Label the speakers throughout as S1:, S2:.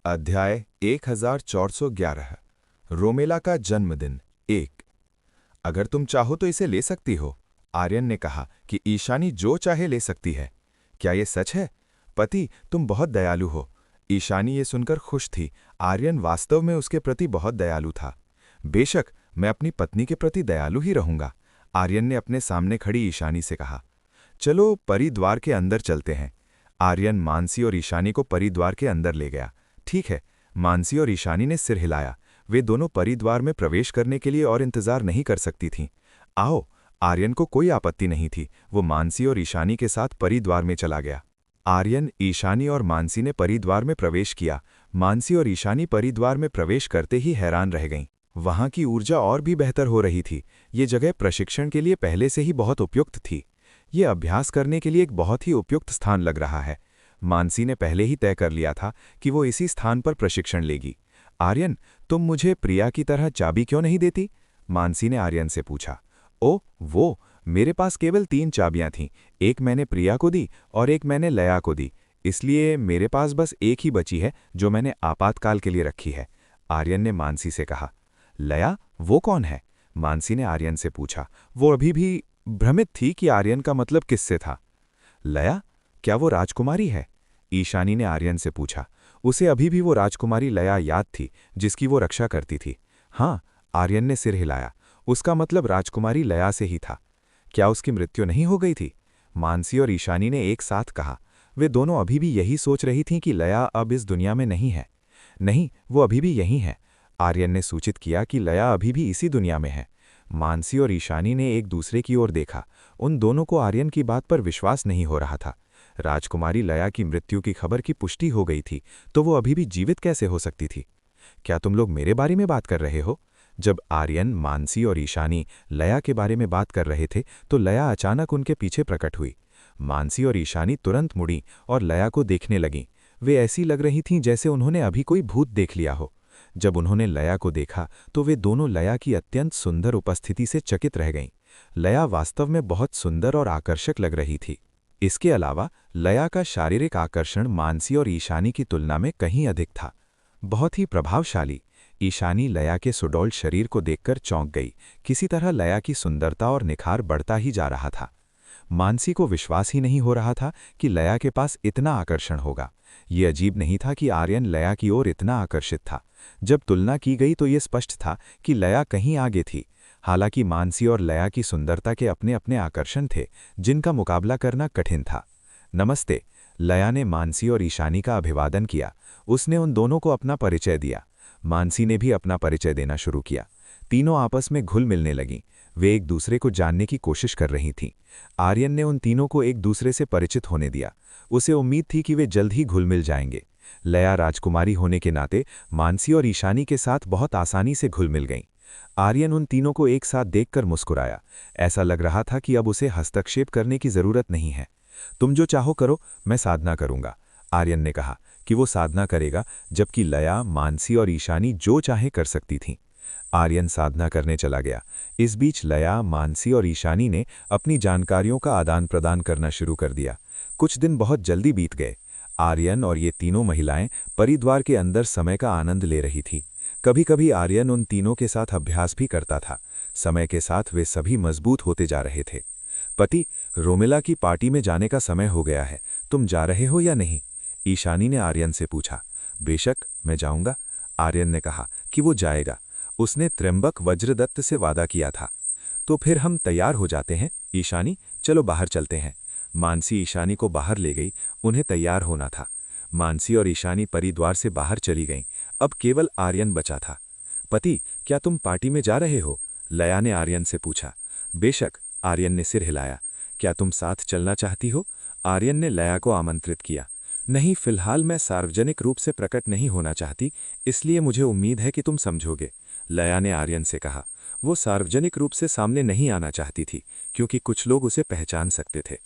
S1: अध्याय 1411 रोमेला का जन्मदिन 1। अगर तुम चाहो तो इसे ले सकती हो। आर्यन ने कहा कि ईशानी जो चाहे ले सकती है। क्या ये सच है? पति, तुम बहुत दयालु हो। ईशानी ये सुनकर खुश थी। आर्यन वास्तव में उसके प्रति बहुत दयालु था। बेशक, मैं अपनी पत्नी के प्रति दयालु ही रहूंगा। आर्यन ने अपने सामने खड़ी ईशानी से कहा। चलो परिद्वार के अंदर चलते हैं। आर्यन मानसी और ईशानी को परिद्वार के अंदर ले गया। ठीक है, मानसी और ईशानी ने सिर हिलाया। वे दोनों परिद्वार में प्रवेश करने के लिए और इंतजार नहीं कर सकती थीं। आओ। आर्यन को कोई आपत्ति नहीं थी। वो मानसी और ईशानी के साथ परिद्वार में चला गया। आर्यन, ईशानी और मानसी ने परिद्वार में प्रवेश किया। मानसी और ईशानी परिद्वार में प्रवेश करते ही हैरान रह गईं। वहां की ऊर्जा और भी बेहतर हो रही थी। ये जगह प्रशिक्षण के लिए पहले से ही बहुत उपयुक्त थी। ये अभ्यास करने के लिए एक बहुत ही उपयुक्त स्थान लग रहा है। मानसी ने पहले ही तय कर लिया था कि वो इसी स्थान पर प्रशिक्षण लेगी। आर्यन, तुम मुझे प्रिया की तरह चाबी क्यों नहीं देती? मानसी ने आर्यन से पूछा। वो मेरे पास केवल 3 चाबियां थीं। एक मैंने प्रिया को दी और एक मैंने लया को दी। इसलिए मेरे पास बस एक ही बची है जो मैंने आपातकाल के लिए रखी है। आर्यन ने मानसी से कहा। लया, वो कौन है? मानसी ने आर्यन से पूछा। वो अभी भी भ्रमित थी कि आर्यन का मतलब किससे था। लया, क्या वो राजकुमारी है? ईशानी ने आर्यन से पूछा। उसे अभी भी वो राजकुमारी लया याद थी जिसकी वो रक्षा करती थी। हाँ, आर्यन ने सिर हिलाया। उसका मतलब राजकुमारी लया से ही था। क्या उसकी मृत्यु नहीं हो गई थी? मानसी और ईशानी ने एक साथ कहा। वे दोनों अभी भी यही सोच रही थीं कि लया अब इस दुनिया में नहीं है। नहीं, वो अभी भी यहीं है। आर्यन ने सूचित किया कि लया अभी भी इसी दुनिया में है। मानसी और ईशानी ने एक दूसरे की ओर देखा। उन दोनों को आर्यन की बात पर विश्वास नहीं हो रहा था। राजकुमारी लया की मृत्यु की खबर की पुष्टि हो गई थी, तो वो अभी भी जीवित कैसे हो सकती थी? क्या तुम लोग मेरे बारे में बात कर रहे हो? जब आर्यन, मानसी और ईशानी लया के बारे में बात कर रहे थे तो लया अचानक उनके पीछे प्रकट हुई। मानसी और ईशानी तुरंत मुड़ी और लया को देखने लगीं। वे ऐसी लग रही थीं जैसे उन्होंने अभी कोई भूत देख लिया हो। जब उन्होंने लया को देखा तो वे दोनों लया की अत्यंत सुंदर उपस्थिति से चकित रह गईं। लया वास्तव में बहुत सुंदर और आकर्षक लग रही थी। इसके अलावा लया का शारीरिक आकर्षण मानसी और ईशानी की तुलना में कहीं अधिक था। बहुत ही प्रभावशाली। ईशानी लया के सुडौल शरीर को देखकर चौंक गई। किसी तरह लया की सुंदरता और निखार बढ़ता ही जा रहा था। मानसी को विश्वास ही नहीं हो रहा था कि लया के पास इतना आकर्षण होगा। ये अजीब नहीं था कि आर्यन लया की ओर इतना आकर्षित था। जब तुलना की गई तो ये स्पष्ट था कि लया कहीं आगे थी। हालांकि मानसी और लया की सुंदरता के अपने अपने आकर्षण थे जिनका मुकाबला करना कठिन था। नमस्ते। लया ने मानसी और ईशानी का अभिवादन किया। उसने उन दोनों को अपना परिचय दिया। मानसी ने भी अपना परिचय देना शुरू किया। तीनों आपस में घुल मिलने लगीं। वे एक दूसरे को जानने की कोशिश कर रही थीं। आर्यन ने उन तीनों को एक दूसरे से परिचित होने दिया। उसे उम्मीद थी कि वे जल्द ही घुल मिल जाएंगे। लया राजकुमारी होने के नाते मानसी और ईशानी के साथ बहुत आसानी से घुल मिल गईं। आर्यन उन तीनों को एक साथ देखकर मुस्कुराया। ऐसा लग रहा था कि अब उसे हस्तक्षेप करने की जरूरत नहीं है। तुम जो चाहो करो, मैं साधना करूंगा। आर्यन ने कहा कि वो साधना करेगा, जबकि लया, मानसी और ईशानी जो चाहे कर सकती थीं। आर्यन साधना करने चला गया। इस बीच लया, मानसी और ईशानी ने अपनी जानकारियों का आदान प्रदान करना शुरू कर दिया। कुछ दिन बहुत जल्दी बीत गए। आर्यन और ये तीनों महिलाएं परिद्वार के अंदर समय का आनंद ले रही थीं। कभी कभी आर्यन उन तीनों के साथ अभ्यास भी करता था। समय के साथ वे सभी मजबूत होते जा रहे थे। पति, रोमेला की पार्टी में जाने का समय हो गया है। तुम जा रहे हो या नहीं? ईशानी ने आर्यन से पूछा। बेशक, मैं जाऊंगा। आर्यन ने कहा कि वो जाएगा। उसने त्र्यंबक वज्रदत्त से वादा किया था। तो फिर हम तैयार हो जाते हैं। ईशानी, चलो बाहर चलते हैं। मानसी ईशानी को बाहर ले गई। उन्हें तैयार होना था। मानसी और ईशानी परिद्वार से बाहर चली गईं। अब केवल आर्यन बचा था। पति, क्या तुम पार्टी में जा रहे हो? लया ने आर्यन से पूछा। बेशक, आर्यन ने सिर हिलाया। क्या तुम साथ चलना चाहती हो? आर्यन ने लया को आमंत्रित किया। नहीं, फिलहाल मैं सार्वजनिक रूप से प्रकट नहीं होना चाहती, इसलिए मुझे उम्मीद है कि तुम समझोगे। लया ने आर्यन से कहा। वो सार्वजनिक रूप से सामने नहीं आना चाहती थी क्योंकि कुछ लोग उसे पहचान सकते थे।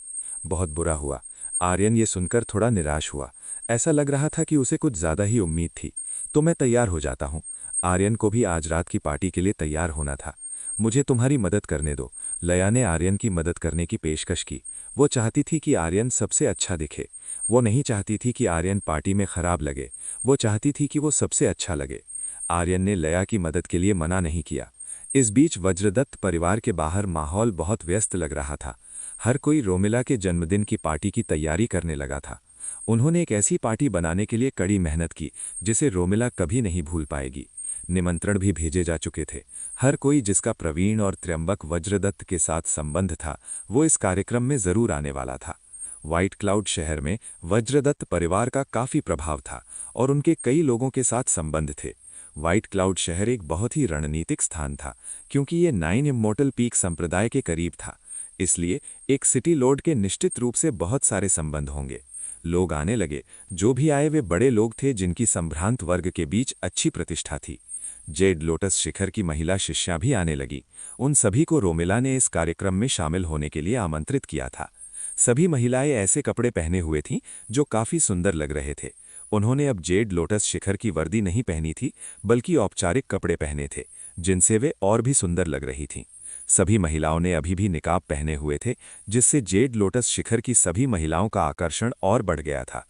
S1: बहुत बुरा हुआ। आर्यन ये सुनकर थोड़ा निराश हुआ। ऐसा लग रहा था कि उसे कुछ ज्यादा ही उम्मीद थी। तो मैं तैयार हो जाता हूँ। आर्यन को भी आज रात की पार्टी के लिए तैयार होना था। मुझे तुम्हारी मदद करने दो। लया ने आर्यन की मदद करने की पेशकश की। वो चाहती थी कि आर्यन सबसे अच्छा दिखे। वो नहीं चाहती थी कि आर्यन पार्टी में खराब लगे।
S2: वो चाहती थी कि वो सबसे अच्छा लगे। आर्यन ने लया की मदद के लिए मना नहीं किया। इस बीच वज्रदत्त परिवार के बाहर माहौल बहुत व्यस्त लग रहा था। हर कोई रोमिला के जन्मदिन की पार्टी की तैयारी करने लगा था। उन्होंने एक ऐसी पार्टी बनाने के लिए कड़ी मेहनत की जिसे रोमिला कभी नहीं भूल पाएगी। निमंत्रण भी भेजे जा चुके थे। हर कोई जिसका प्रवीण और त्र्यंबक वज्रदत्त के साथ संबंध था, वो इस कार्यक्रम में जरूर आने वाला था। व्हाइट क्लाउड शहर में वज्रदत्त परिवार का काफी प्रभाव था और उनके कई लोगों के साथ संबंध थे। व्हाइट क्लाउड शहर एक बहुत ही रणनीतिक स्थान था, क्योंकि ये 9 इमॉर्टल पीक संप्रदाय के करीब था। इसलिए एक सिटी लॉर्ड के निश्चित रूप से बहुत सारे संबंध होंगे। लोग आने लगे। जो भी आए वे बड़े लोग थे जिनकी संभ्रांत वर्ग के बीच अच्छी प्रतिष्ठा थी। जेड लोटस शिखर की महिला शिष्यां भी आने लगी। उन सभी को रोमिला ने इस कार्यक्रम में शामिल होने के लिए आमंत्रित किया था। सभी महिलाएं ऐसे कपड़े पहने हुए थीं जो काफी सुंदर लग रहे थे। उन्होंने अब जेड लोटस शिखर की वर्दी नहीं पहनी थी, बल्कि औपचारिक कपड़े पहने थे, जिनसे वे और भी सुंदर लग रही थीं। सभी महिलाओं ने अभी भी निकाब पहने हुए थे, जिससे जेड लोटस शिखर की सभी महिलाओं का आकर्षण और बढ़ गया था।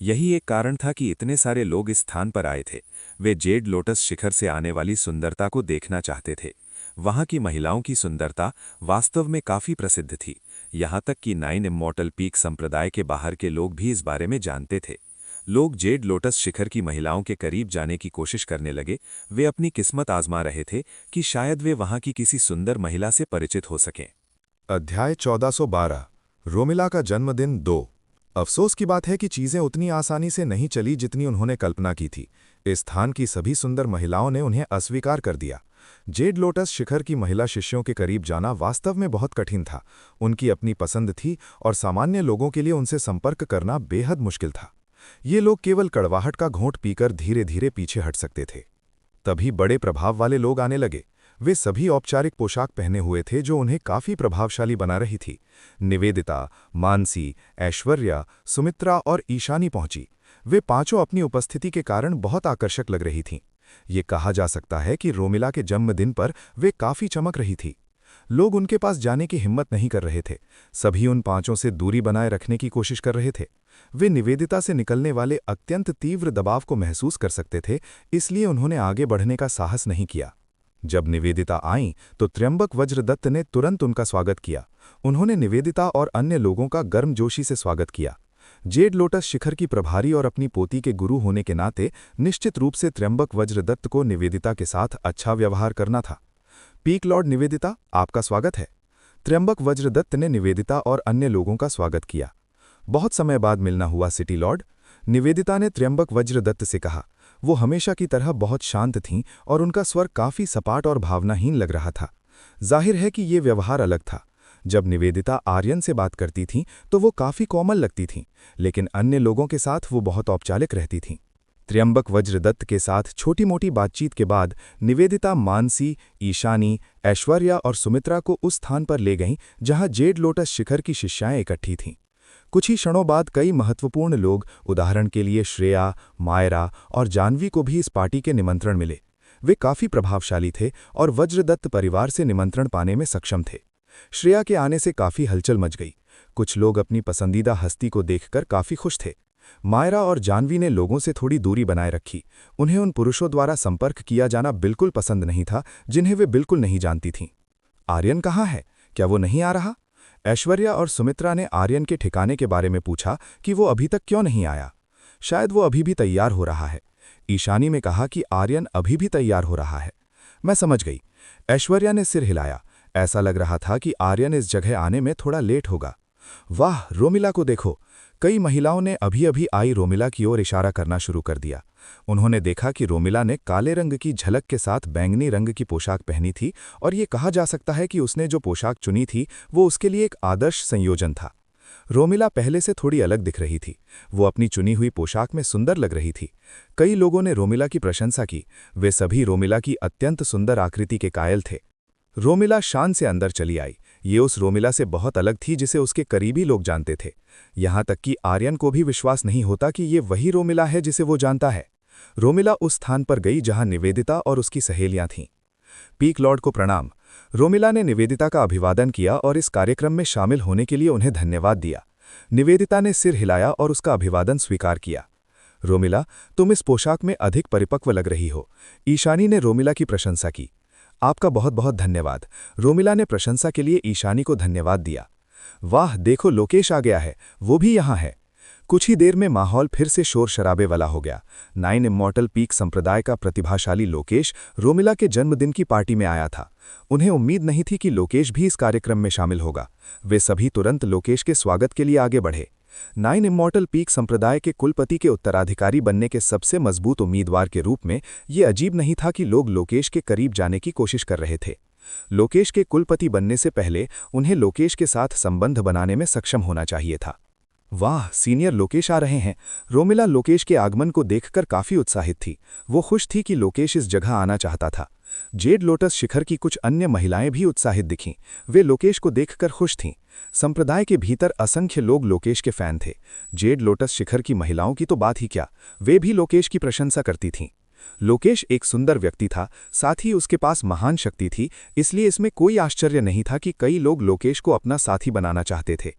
S2: यही एक कारण था कि इतने सारे लोग इस स्थान पर आए थे। वे जेड लोटस शिखर से आने वाली सुंदरता को देखना चाहते थे। वहां की महिलाओं की सुंदरता वास्तव में काफी प्रसिद्ध थी। यहाँ तक कि 9 इमॉर्टल पीक संप्रदाय के बाहर के लोग भी इस बारे में जानते थे। लोग जेड लोटस शिखर की महिलाओं के करीब जाने की कोशिश करने लगे। वे अपनी किस्मत आजमा रहे थे कि शायद वे वहां की किसी सुंदर महिला से परिचित हो सकें।
S1: अध्याय 1412 रोमिला का जन्मदिन 2। अफसोस की बात है कि चीजें उतनी आसानी से नहीं चली जितनी उन्होंने कल्पना की थी। इस स्थान की सभी सुंदर महिलाओं ने उन्हें अस्वीकार कर दिया। जेड लोटस शिखर की महिला शिष्यों के करीब जाना वास्तव में बहुत कठिन था। उनकी अपनी पसंद थी और सामान्य लोगों के लिए उनसे संपर्क करना बेहद मुश्किल था। ये लोग केवल कड़वाहट का घोंट पीकर धीरे धीरे पीछे हट सकते थे। तभी बड़े प्रभाव वाले लोग आने लगे। वे सभी औपचारिक पोशाक पहने हुए थे जो उन्हें काफी प्रभावशाली बना रही थी। निवेदिता, मानसी, ऐश्वर्या, सुमित्रा और ईशानी पहुंची। वे पांचों अपनी उपस्थिति के कारण बहुत आकर्षक लग रही थीं। ये कहा जा सकता है कि रोमिला के जन्मदिन पर वे काफी चमक रही थी। लोग उनके पास जाने की हिम्मत नहीं कर रहे थे। सभी उन पांचों से दूरी बनाए रखने की कोशिश कर रहे थे। वे निवेदिता से निकलने वाले अत्यंत तीव्र दबाव को महसूस कर सकते थे, इसलिए उन्होंने आगे बढ़ने का साहस नहीं किया। जब निवेदिता आईं तो त्र्यंबक वज्रदत्त ने तुरंत उनका स्वागत किया। उन्होंने निवेदिता और अन्य लोगों का गर्मजोशी से स्वागत किया। जेड लोटस शिखर की प्रभारी और अपनी पोती के गुरु होने के नाते निश्चित रूप से त्र्यंबक वज्रदत्त को निवेदिता के साथ अच्छा व्यवहार करना था। पीक लॉर्ड निवेदिता, आपका स्वागत है। त्र्यंबक वज्रदत्त ने निवेदिता और अन्य लोगों का स्वागत किया। बहुत समय बाद मिलना हुआ सिटी लॉर्ड, निवेदिता ने त्र्यंबक वज्रदत्त से कहा। वो हमेशा की तरह बहुत शांत थीं और उनका स्वर काफी सपाट और भावनाहीन लग रहा था। जाहिर है कि ये व्यवहार अलग था। जब निवेदिता आर्यन से बात करती थीं तो वो काफी कोमल लगती थीं, लेकिन अन्य लोगों के साथ वो बहुत औपचारिक रहती थीं। त्र्यंबक वज्रदत्त के साथ छोटी मोटी बातचीत के बाद निवेदिता मानसी, ईशानी, ऐश्वर्या और सुमित्रा को उस स्थान पर ले गईं जहां जेड लोटस शिखर की शिष्याएं इकट्ठी थीं। कुछ ही क्षणों बाद कई महत्वपूर्ण लोग, उदाहरण के लिए श्रेया, मायरा और जानवी को भी इस पार्टी के निमंत्रण मिले। वे काफी प्रभावशाली थे और वज्रदत्त परिवार से निमंत्रण पाने में सक्षम थे। श्रेया के आने से काफी हलचल मच गई। कुछ लोग अपनी पसंदीदा हस्ती को देखकर काफी खुश थे। मायरा और जानवी ने लोगों से थोड़ी दूरी बनाए रखी। उन्हें उन पुरुषों द्वारा संपर्क किया जाना बिल्कुल पसंद नहीं था जिन्हें वे बिल्कुल नहीं जानती थीं। आर्यन कहाँ है? क्या वो नहीं आ रहा? ऐश्वर्या और सुमित्रा ने आर्यन के ठिकाने के बारे में पूछा कि वो अभी तक क्यों नहीं आया। शायद वो अभी भी तैयार हो रहा है। ईशानी ने कहा कि आर्यन अभी भी तैयार हो रहा है। मैं समझ गई। ऐश्वर्या ने सिर हिलाया। ऐसा लग रहा था कि आर्यन इस जगह आने में थोड़ा लेट होगा। वाह, रोमिला को देखो। कई महिलाओं ने अभी अभी आई रोमिला की ओर इशारा करना शुरू कर दिया। उन्होंने देखा कि रोमिला ने काले रंग की झलक के साथ बैंगनी रंग की पोशाक पहनी थी और ये कहा जा सकता है कि उसने जो पोशाक चुनी थी वो उसके लिए एक आदर्श संयोजन था। रोमिला पहले से थोड़ी अलग दिख रही थी। वो अपनी चुनी हुई पोशाक में सुंदर लग रही थी। कई लोगों ने रोमिला की प्रशंसा की। वे सभी रोमिला की अत्यंत सुंदर आकृति के कायल थे। रोमिला शान से अंदर चली आई। ये उस रोमिला से बहुत अलग थी जिसे उसके करीबी लोग जानते थे। यहाँ तक कि आर्यन को भी विश्वास नहीं होता कि ये वही रोमिला है जिसे वो जानता है। रोमिला उस स्थान पर गई जहां निवेदिता और उसकी सहेलियां थीं। पीक लॉर्ड को प्रणाम। रोमिला ने निवेदिता का अभिवादन किया और इस कार्यक्रम में शामिल होने के लिए उन्हें धन्यवाद दिया। निवेदिता ने सिर हिलाया और उसका अभिवादन स्वीकार किया।
S3: रोमिला, तुम इस पोशाक में अधिक परिपक्व लग रही हो। ईशानी ने रोमिला की प्रशंसा की। आपका बहुत बहुत धन्यवाद। रोमिला ने प्रशंसा के लिए ईशानी को धन्यवाद दिया। वाह, देखो लोकेश आ गया है, वो भी यहाँ है। कुछ ही देर में माहौल फिर से शोर शराबे वाला हो गया। 9 इमॉर्टल पीक संप्रदाय का प्रतिभाशाली लोकेश रोमिला के जन्मदिन की पार्टी में आया था। उन्हें उम्मीद नहीं थी कि लोकेश भी इस कार्यक्रम में शामिल होगा। वे सभी तुरंत लोकेश के स्वागत के लिए आगे बढ़े। 9 इमॉर्टल पीक संप्रदाय के कुलपति के उत्तराधिकारी बनने के सबसे मजबूत उम्मीदवार के रूप में ये अजीब नहीं था कि लोग लोकेश के करीब जाने की कोशिश कर रहे थे। लोकेश के कुलपति बनने से पहले उन्हें लोकेश के साथ संबंध बनाने में सक्षम होना चाहिए था। वाह, सीनियर लोकेश आ रहे हैं। रोमिला लोकेश के आगमन को देखकर काफी उत्साहित थी। वो खुश थी कि लोकेश इस जगह आना चाहता था। जेड लोटस शिखर की कुछ अन्य महिलाएं भी उत्साहित दिखीं। वे लोकेश को देखकर खुश थीं। संप्रदाय के भीतर असंख्य लोग लोकेश के फैन थे। जेड लोटस शिखर की महिलाओं की तो बात ही क्या, वे भी लोकेश की प्रशंसा करती थीं। लोकेश एक सुंदर व्यक्ति था, साथ ही उसके पास महान शक्ति थी, इसलिए इसमें कोई आश्चर्य नहीं था कि कई लोग लोकेश को अपना साथी बनाना चाहते थे।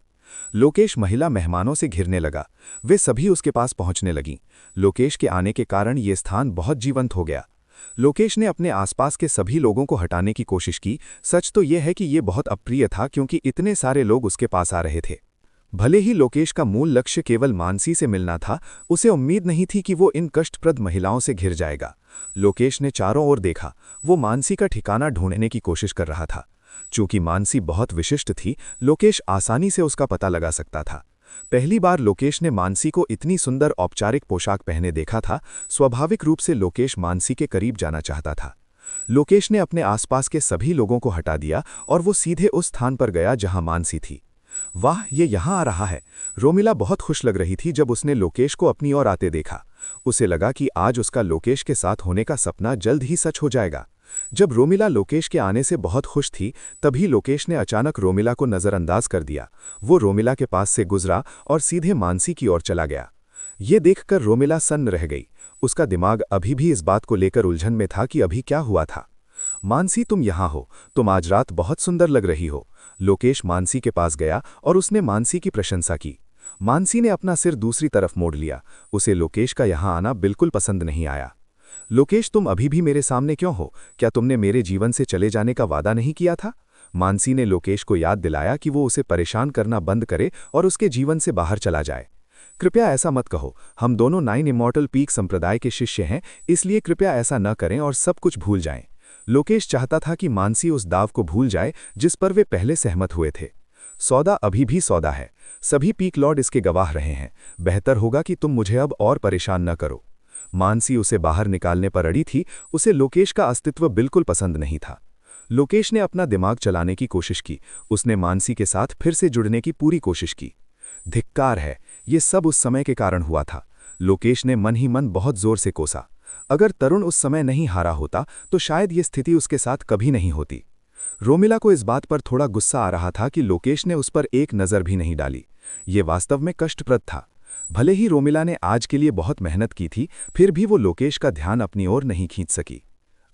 S3: लोकेश महिला मेहमानों से घिरने लगा। वे सभी उसके पास पहुंचने लगीं। लोकेश के आने के कारण ये स्थान बहुत जीवंत हो गया। लोकेश ने अपने आसपास के सभी लोगों को हटाने की कोशिश की। सच तो यह है कि यह बहुत अप्रिय था क्योंकि इतने सारे लोग उसके पास आ रहे थे। भले ही लोकेश का मूल लक्ष्य केवल मानसी से मिलना था, उसे उम्मीद नहीं थी कि वो इन कष्टप्रद महिलाओं से घिर जाएगा। लोकेश ने चारों ओर देखा। वो मानसी का ठिकाना ढूंढने की कोशिश कर रहा था। चूंकि मानसी बहुत विशिष्ट थी, लोकेश आसानी से उसका पता लगा सकता था। पहली बार लोकेश ने मानसी को इतनी सुंदर औपचारिक पोशाक पहने देखा था। स्वाभाविक रूप से लोकेश मानसी के करीब जाना चाहता था। लोकेश ने अपने आसपास के सभी लोगों को हटा दिया और वो सीधे उस स्थान पर गया जहां मानसी थी। वाह, ये यहाँ आ रहा है। रोमिला बहुत खुश लग रही थी जब उसने लोकेश को अपनी ओर आते देखा। उसे लगा कि आज उसका लोकेश के साथ होने का सपना जल्द ही सच हो जाएगा। जब रोमिला लोकेश के आने से बहुत खुश थी, तभी लोकेश ने अचानक रोमिला को नज़रअंदाज कर दिया। वो रोमिला के पास से गुजरा और सीधे मानसी की ओर चला गया। ये देखकर रोमिला सन्न रह गई। उसका दिमाग अभी भी इस बात को लेकर उलझन में था कि अभी क्या हुआ था। मानसी, तुम यहाँ हो। तुम आज रात बहुत सुंदर लग रही हो। लोकेश मानसी के पास गया और उसने मानसी की प्रशंसा की। मानसी ने अपना सिर दूसरी तरफ मोड़ लिया। उसे लोकेश का यहाँ आना बिल्कुल पसंद नहीं आया। लोकेश, तुम अभी भी मेरे सामने क्यों हो? क्या तुमने मेरे जीवन से चले जाने का वादा नहीं किया था? मानसी ने लोकेश को याद दिलाया कि वो उसे परेशान करना बंद करे और उसके जीवन से बाहर चला जाए। कृपया ऐसा मत कहो। हम दोनों 9 इमॉर्टल पीक संप्रदाय के शिष्य हैं, इसलिए कृपया ऐसा न करें और सब कुछ भूल जाएं। लोकेश चाहता था कि मानसी उस दाव को भूल जाए जिस पर वे पहले सहमत हुए थे। सौदा अभी भी सौदा है। सभी पीक लॉर्ड इसके गवाह रहे हैं। बेहतर होगा कि तुम मुझे अब और परेशान न करो। मानसी उसे बाहर निकालने पर अड़ी थी। उसे लोकेश का अस्तित्व बिल्कुल पसंद नहीं था। लोकेश ने अपना दिमाग चलाने की कोशिश की। उसने मानसी के साथ फिर से जुड़ने की पूरी कोशिश की। धिक्कार है, ये सब उस समय के कारण हुआ था। लोकेश ने मन ही मन बहुत जोर से कोसा। अगर तरुण उस समय नहीं हारा होता तो शायद ये स्थिति उसके साथ कभी नहीं होती। रोमिला को इस बात पर थोड़ा गुस्सा आ रहा था कि लोकेश ने उस पर एक नज़र भी नहीं डाली। ये वास्तव में कष्टप्रद था। भले ही रोमिला ने आज के लिए बहुत मेहनत की थी, फिर भी वो लोकेश का ध्यान अपनी ओर नहीं खींच सकी।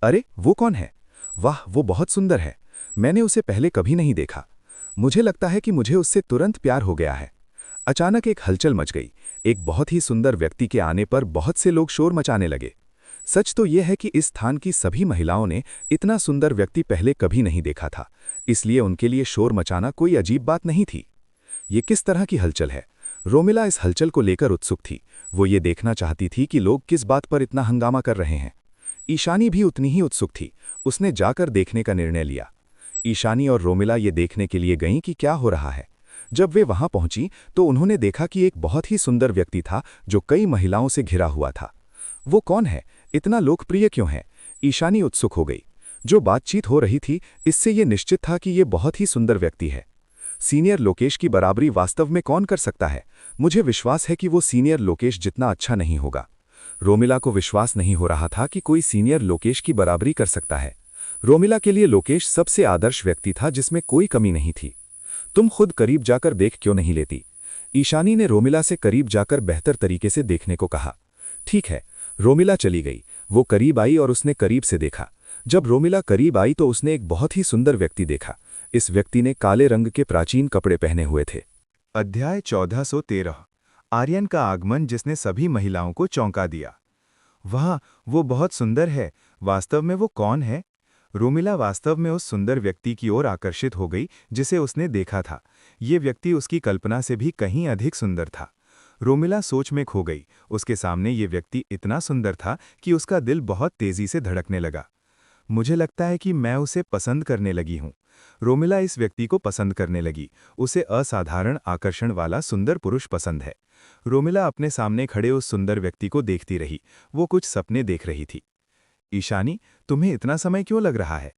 S3: अरे, वो कौन है? वाह, वो बहुत सुंदर है। मैंने उसे पहले कभी नहीं देखा। मुझे लगता है कि मुझे उससे तुरंत प्यार हो गया है। अचानक एक हलचल मच गई। एक बहुत ही सुंदर व्यक्ति के आने पर बहुत से लोग शोर मचाने लगे। सच तो यह है कि इस स्थान की सभी महिलाओं ने इतना सुंदर व्यक्ति पहले कभी नहीं देखा था, इसलिए उनके लिए शोर मचाना कोई अजीब बात नहीं थी। ये किस तरह की हलचल है? रोमिला इस हलचल को लेकर उत्सुक थी। वो ये देखना चाहती थी कि लोग किस बात पर इतना हंगामा कर रहे हैं। ईशानी भी उतनी ही उत्सुक थी। उसने जाकर देखने का निर्णय लिया। ईशानी और रोमिला ये देखने के लिए गईं कि क्या हो रहा है। जब वे वहां पहुंची तो उन्होंने देखा कि एक बहुत ही सुंदर व्यक्ति था जो कई महिलाओं से घिरा हुआ था। वो कौन है? इतना लोकप्रिय क्यों है? ईशानी उत्सुक हो गई। जो बातचीत हो रही थी इससे ये निश्चित था कि ये बहुत ही सुंदर व्यक्ति है। सीनियर लोकेश की बराबरी वास्तव में कौन कर सकता है? मुझे विश्वास है कि वो सीनियर लोकेश जितना अच्छा नहीं होगा। रोमिला को विश्वास नहीं हो रहा था कि कोई सीनियर लोकेश की बराबरी कर सकता है। रोमिला के लिए लोकेश सबसे आदर्श व्यक्ति था जिसमें कोई कमी नहीं थी। तुम खुद करीब जाकर देख क्यों नहीं लेती? ईशानी ने रोमिला से करीब जाकर बेहतर तरीके से देखने को कहा। ठीक है। रोमिला चली गई। वो करीब आई और उसने करीब से देखा। जब रोमिला करीब आई तो उसने एक बहुत ही सुंदर व्यक्ति देखा। इस व्यक्ति ने काले रंग के प्राचीन कपड़े पहने हुए थे।
S1: अध्याय 1413। आर्यन का आगमन जिसने सभी महिलाओं को चौंका दिया। वाह, वो बहुत सुंदर है। वास्तव में वो कौन है? रोमिला वास्तव में उस सुंदर व्यक्ति की ओर आकर्षित हो गई जिसे उसने देखा था। ये व्यक्ति उसकी कल्पना से भी कहीं अधिक सुंदर था। रोमिला सोच में खो गई। उसके सामने ये व्यक्ति इतना सुंदर था कि उसका दिल बहुत तेजी से धड़कने लगा। मुझे लगता है कि मैं उसे पसंद करने लगी हूँ। रोमिला इस व्यक्ति को पसंद करने लगी। उसे असाधारण आकर्षण वाला सुंदर पुरुष पसंद है। रोमिला अपने सामने खड़े उस सुंदर व्यक्ति को देखती रही। वो कुछ सपने देख रही थी। ईशानी, तुम्हें इतना समय क्यों लग रहा है?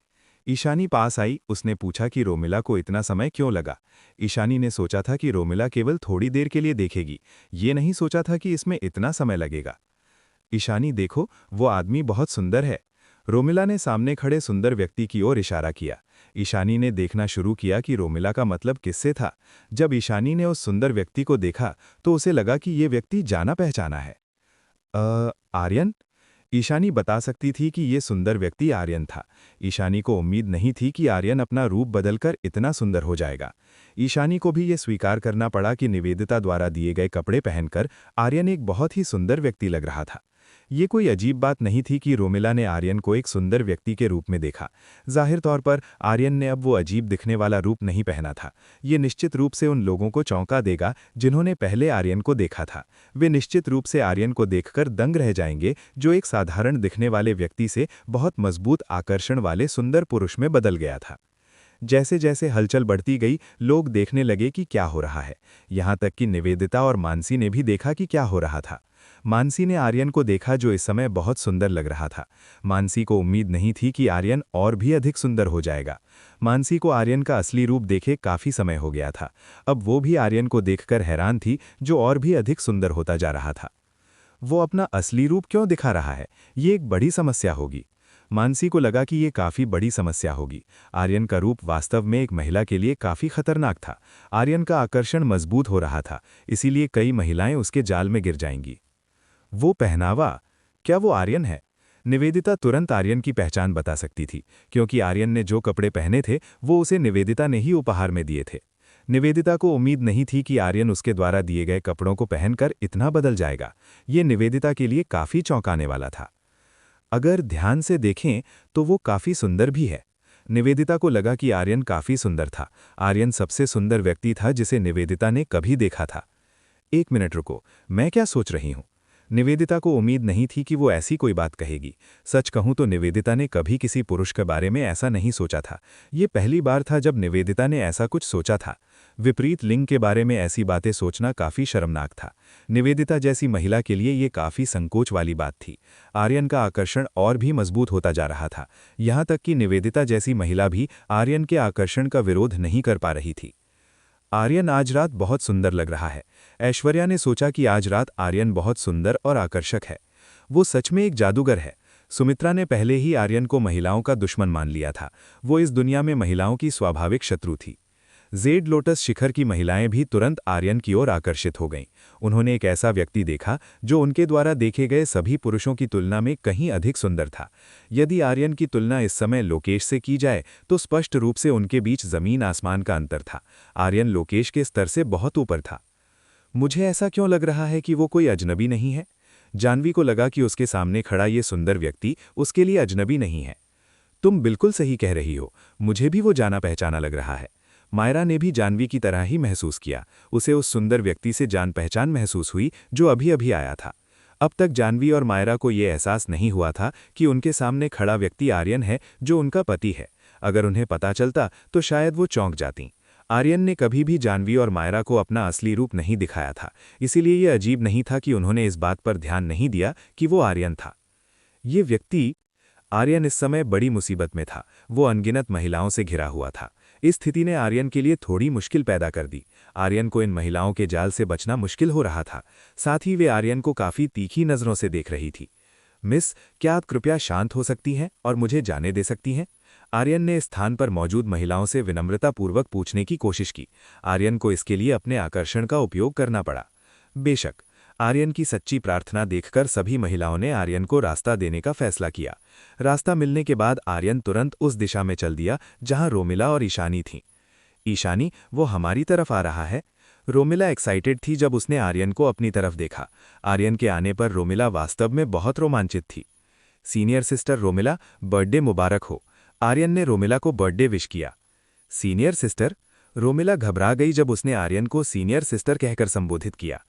S1: ईशानी पास आई। उसने पूछा कि रोमिला को इतना समय क्यों लगा। ईशानी ने सोचा था कि रोमिला केवल थोड़ी देर के लिए देखेगी। ये नहीं सोचा था कि इसमें इतना समय लगेगा। ईशानी देखो, वो आदमी बहुत सुंदर है। रोमिला ने सामने खड़े सुंदर व्यक्ति की ओर इशारा किया। ईशानी ने देखना शुरू किया कि रोमिला का मतलब किससे था। जब ईशानी ने उस सुंदर व्यक्ति को देखा तो उसे लगा कि ये व्यक्ति जाना पहचाना है। आर्यन? ईशानी बता सकती थी कि ये सुंदर व्यक्ति आर्यन था। ईशानी को उम्मीद नहीं थी कि आर्यन अपना रूप बदलकर इतना सुंदर हो जाएगा। ईशानी को भी ये स्वीकार करना पड़ा कि निवेदिता द्वारा दिए गए कपड़े पहनकर आर्यन एक बहुत ही सुंदर व्यक्ति लग रहा था। ये कोई अजीब बात नहीं थी कि रोमिला ने आर्यन को एक सुंदर व्यक्ति के रूप में देखा। जाहिर तौर पर आर्यन ने अब वो अजीब दिखने वाला रूप नहीं पहना था। ये निश्चित रूप से उन लोगों को चौंका देगा जिन्होंने पहले आर्यन को देखा था। वे निश्चित रूप से आर्यन को देखकर दंग रह जाएंगे, जो एक साधारण दिखने वाले व्यक्ति से बहुत मजबूत आकर्षण वाले सुंदर पुरुष में बदल गया था। जैसे जैसे हलचल बढ़ती गई, लोग देखने लगे कि क्या हो रहा है। यहाँ तक कि निवेदिता और मानसी ने भी देखा कि क्या हो रहा था। मानसी ने आर्यन को देखा, जो इस समय बहुत सुंदर लग रहा था। मानसी को उम्मीद नहीं थी कि आर्यन और भी अधिक सुंदर हो जाएगा। मानसी को आर्यन का असली रूप देखे काफी समय हो गया था। अब वो भी आर्यन को देखकर हैरान थी, जो और भी अधिक सुंदर होता जा रहा था। वो अपना असली रूप क्यों दिखा रहा है? ये एक बड़ी समस्या होगी। मानसी को लगा कि ये काफी बड़ी समस्या होगी। आर्यन का रूप वास्तव में एक महिला के लिए काफी खतरनाक था। आर्यन का आकर्षण मजबूत हो रहा था, इसीलिए कई महिलाएं उसके जाल में गिर जाएंगी। वो पहनावा, क्या वो आर्यन है? निवेदिता तुरंत आर्यन की पहचान बता सकती थी, क्योंकि आर्यन ने जो कपड़े पहने थे वो उसे निवेदिता ने ही उपहार में दिए थे। निवेदिता को उम्मीद नहीं थी कि आर्यन उसके द्वारा दिए गए कपड़ों को पहनकर इतना बदल जाएगा। ये निवेदिता के लिए काफी चौंकाने वाला था। अगर ध्यान से देखें तो वो काफी सुंदर भी है। निवेदिता को लगा कि आर्यन काफी सुंदर था। आर्यन सबसे सुंदर व्यक्ति था जिसे निवेदिता ने कभी देखा था। एक मिनट रुको, मैं क्या सोच रही हूँ? निवेदिता को उम्मीद नहीं थी कि वो ऐसी कोई बात कहेगी। सच कहूं तो निवेदिता ने कभी किसी पुरुष के बारे में ऐसा नहीं सोचा था। ये पहली बार था जब निवेदिता ने ऐसा कुछ सोचा था। विपरीत लिंग के बारे में ऐसी बातें सोचना काफी शर्मनाक था। निवेदिता जैसी महिला के लिए ये काफी संकोच वाली बात थी। आर्यन का आकर्षण और भी मजबूत होता जा रहा था। यहाँ तक कि निवेदिता जैसी महिला भी आर्यन के आकर्षण का विरोध नहीं कर पा रही थी। आर्यन आज रात बहुत सुंदर लग रहा है। ऐश्वर्या ने सोचा कि आज रात आर्यन बहुत सुंदर और आकर्षक है। वो सच में एक जादूगर है। सुमित्रा ने पहले ही आर्यन को महिलाओं का दुश्मन मान लिया था। वो इस दुनिया में महिलाओं की स्वाभाविक शत्रु थी। जेड लोटस शिखर की महिलाएं भी तुरंत आर्यन की ओर आकर्षित हो गईं। उन्होंने एक ऐसा व्यक्ति देखा जो उनके द्वारा देखे गए सभी पुरुषों की तुलना में कहीं अधिक सुंदर था। यदि आर्यन की तुलना इस समय लोकेश से की जाए तो स्पष्ट रूप से उनके बीच जमीन आसमान का अंतर था। आर्यन लोकेश के स्तर से बहुत ऊपर था। मुझे ऐसा क्यों लग रहा है कि वो कोई अजनबी नहीं है? जानवी को लगा कि उसके सामने खड़ा ये सुंदर व्यक्ति उसके लिए अजनबी नहीं है। तुम बिल्कुल सही कह रही हो, मुझे भी वो जाना पहचाना लग रहा है। मायरा ने भी जानवी की तरह ही महसूस किया। उसे उस सुंदर व्यक्ति से जान पहचान महसूस हुई जो अभी अभी आया था। अब तक जानवी और मायरा को ये एहसास नहीं हुआ था कि उनके सामने खड़ा व्यक्ति आर्यन है, जो उनका पति है। अगर उन्हें पता चलता तो शायद वो चौंक जातीं। आर्यन ने कभी भी जानवी और मायरा को अपना असली रूप नहीं दिखाया था, इसीलिए ये अजीब नहीं था कि उन्होंने इस बात पर ध्यान नहीं दिया कि वो आर्यन था। ये व्यक्ति आर्यन इस समय बड़ी मुसीबत में था। वो अनगिनत महिलाओं से घिरा हुआ था। इस स्थिति ने आर्यन के लिए थोड़ी मुश्किल पैदा कर दी। आर्यन को इन महिलाओं के जाल से बचना मुश्किल हो रहा था। साथ ही वे आर्यन को काफी तीखी नजरों से देख रही थी। मिस, क्या आप कृपया शांत हो सकती हैं और मुझे जाने दे सकती हैं? आर्यन ने स्थान पर मौजूद महिलाओं से विनम्रतापूर्वक पूछने की कोशिश की। आर्यन को इसके लिए अपने आकर्षण का उपयोग करना पड़ा। बेशक, आर्यन की सच्ची प्रार्थना देखकर सभी महिलाओं ने आर्यन को रास्ता देने का फैसला किया। रास्ता मिलने के बाद आर्यन तुरंत उस दिशा में चल दिया जहां रोमिला और ईशानी थीं। ईशानी, वो हमारी तरफ आ रहा है।
S3: रोमिला एक्साइटेड थी जब उसने आर्यन को अपनी तरफ देखा। आर्यन के आने पर रोमिला वास्तव में बहुत रोमांचित थी। सीनियर सिस्टर रोमिला, बर्थडे मुबारक हो। आर्यन ने रोमिला को बर्थडे विश किया। Senior sister? रोमिला घबरा गई जब उसने आर्यन को सीनियर सिस्टर कहकर संबोधित किया।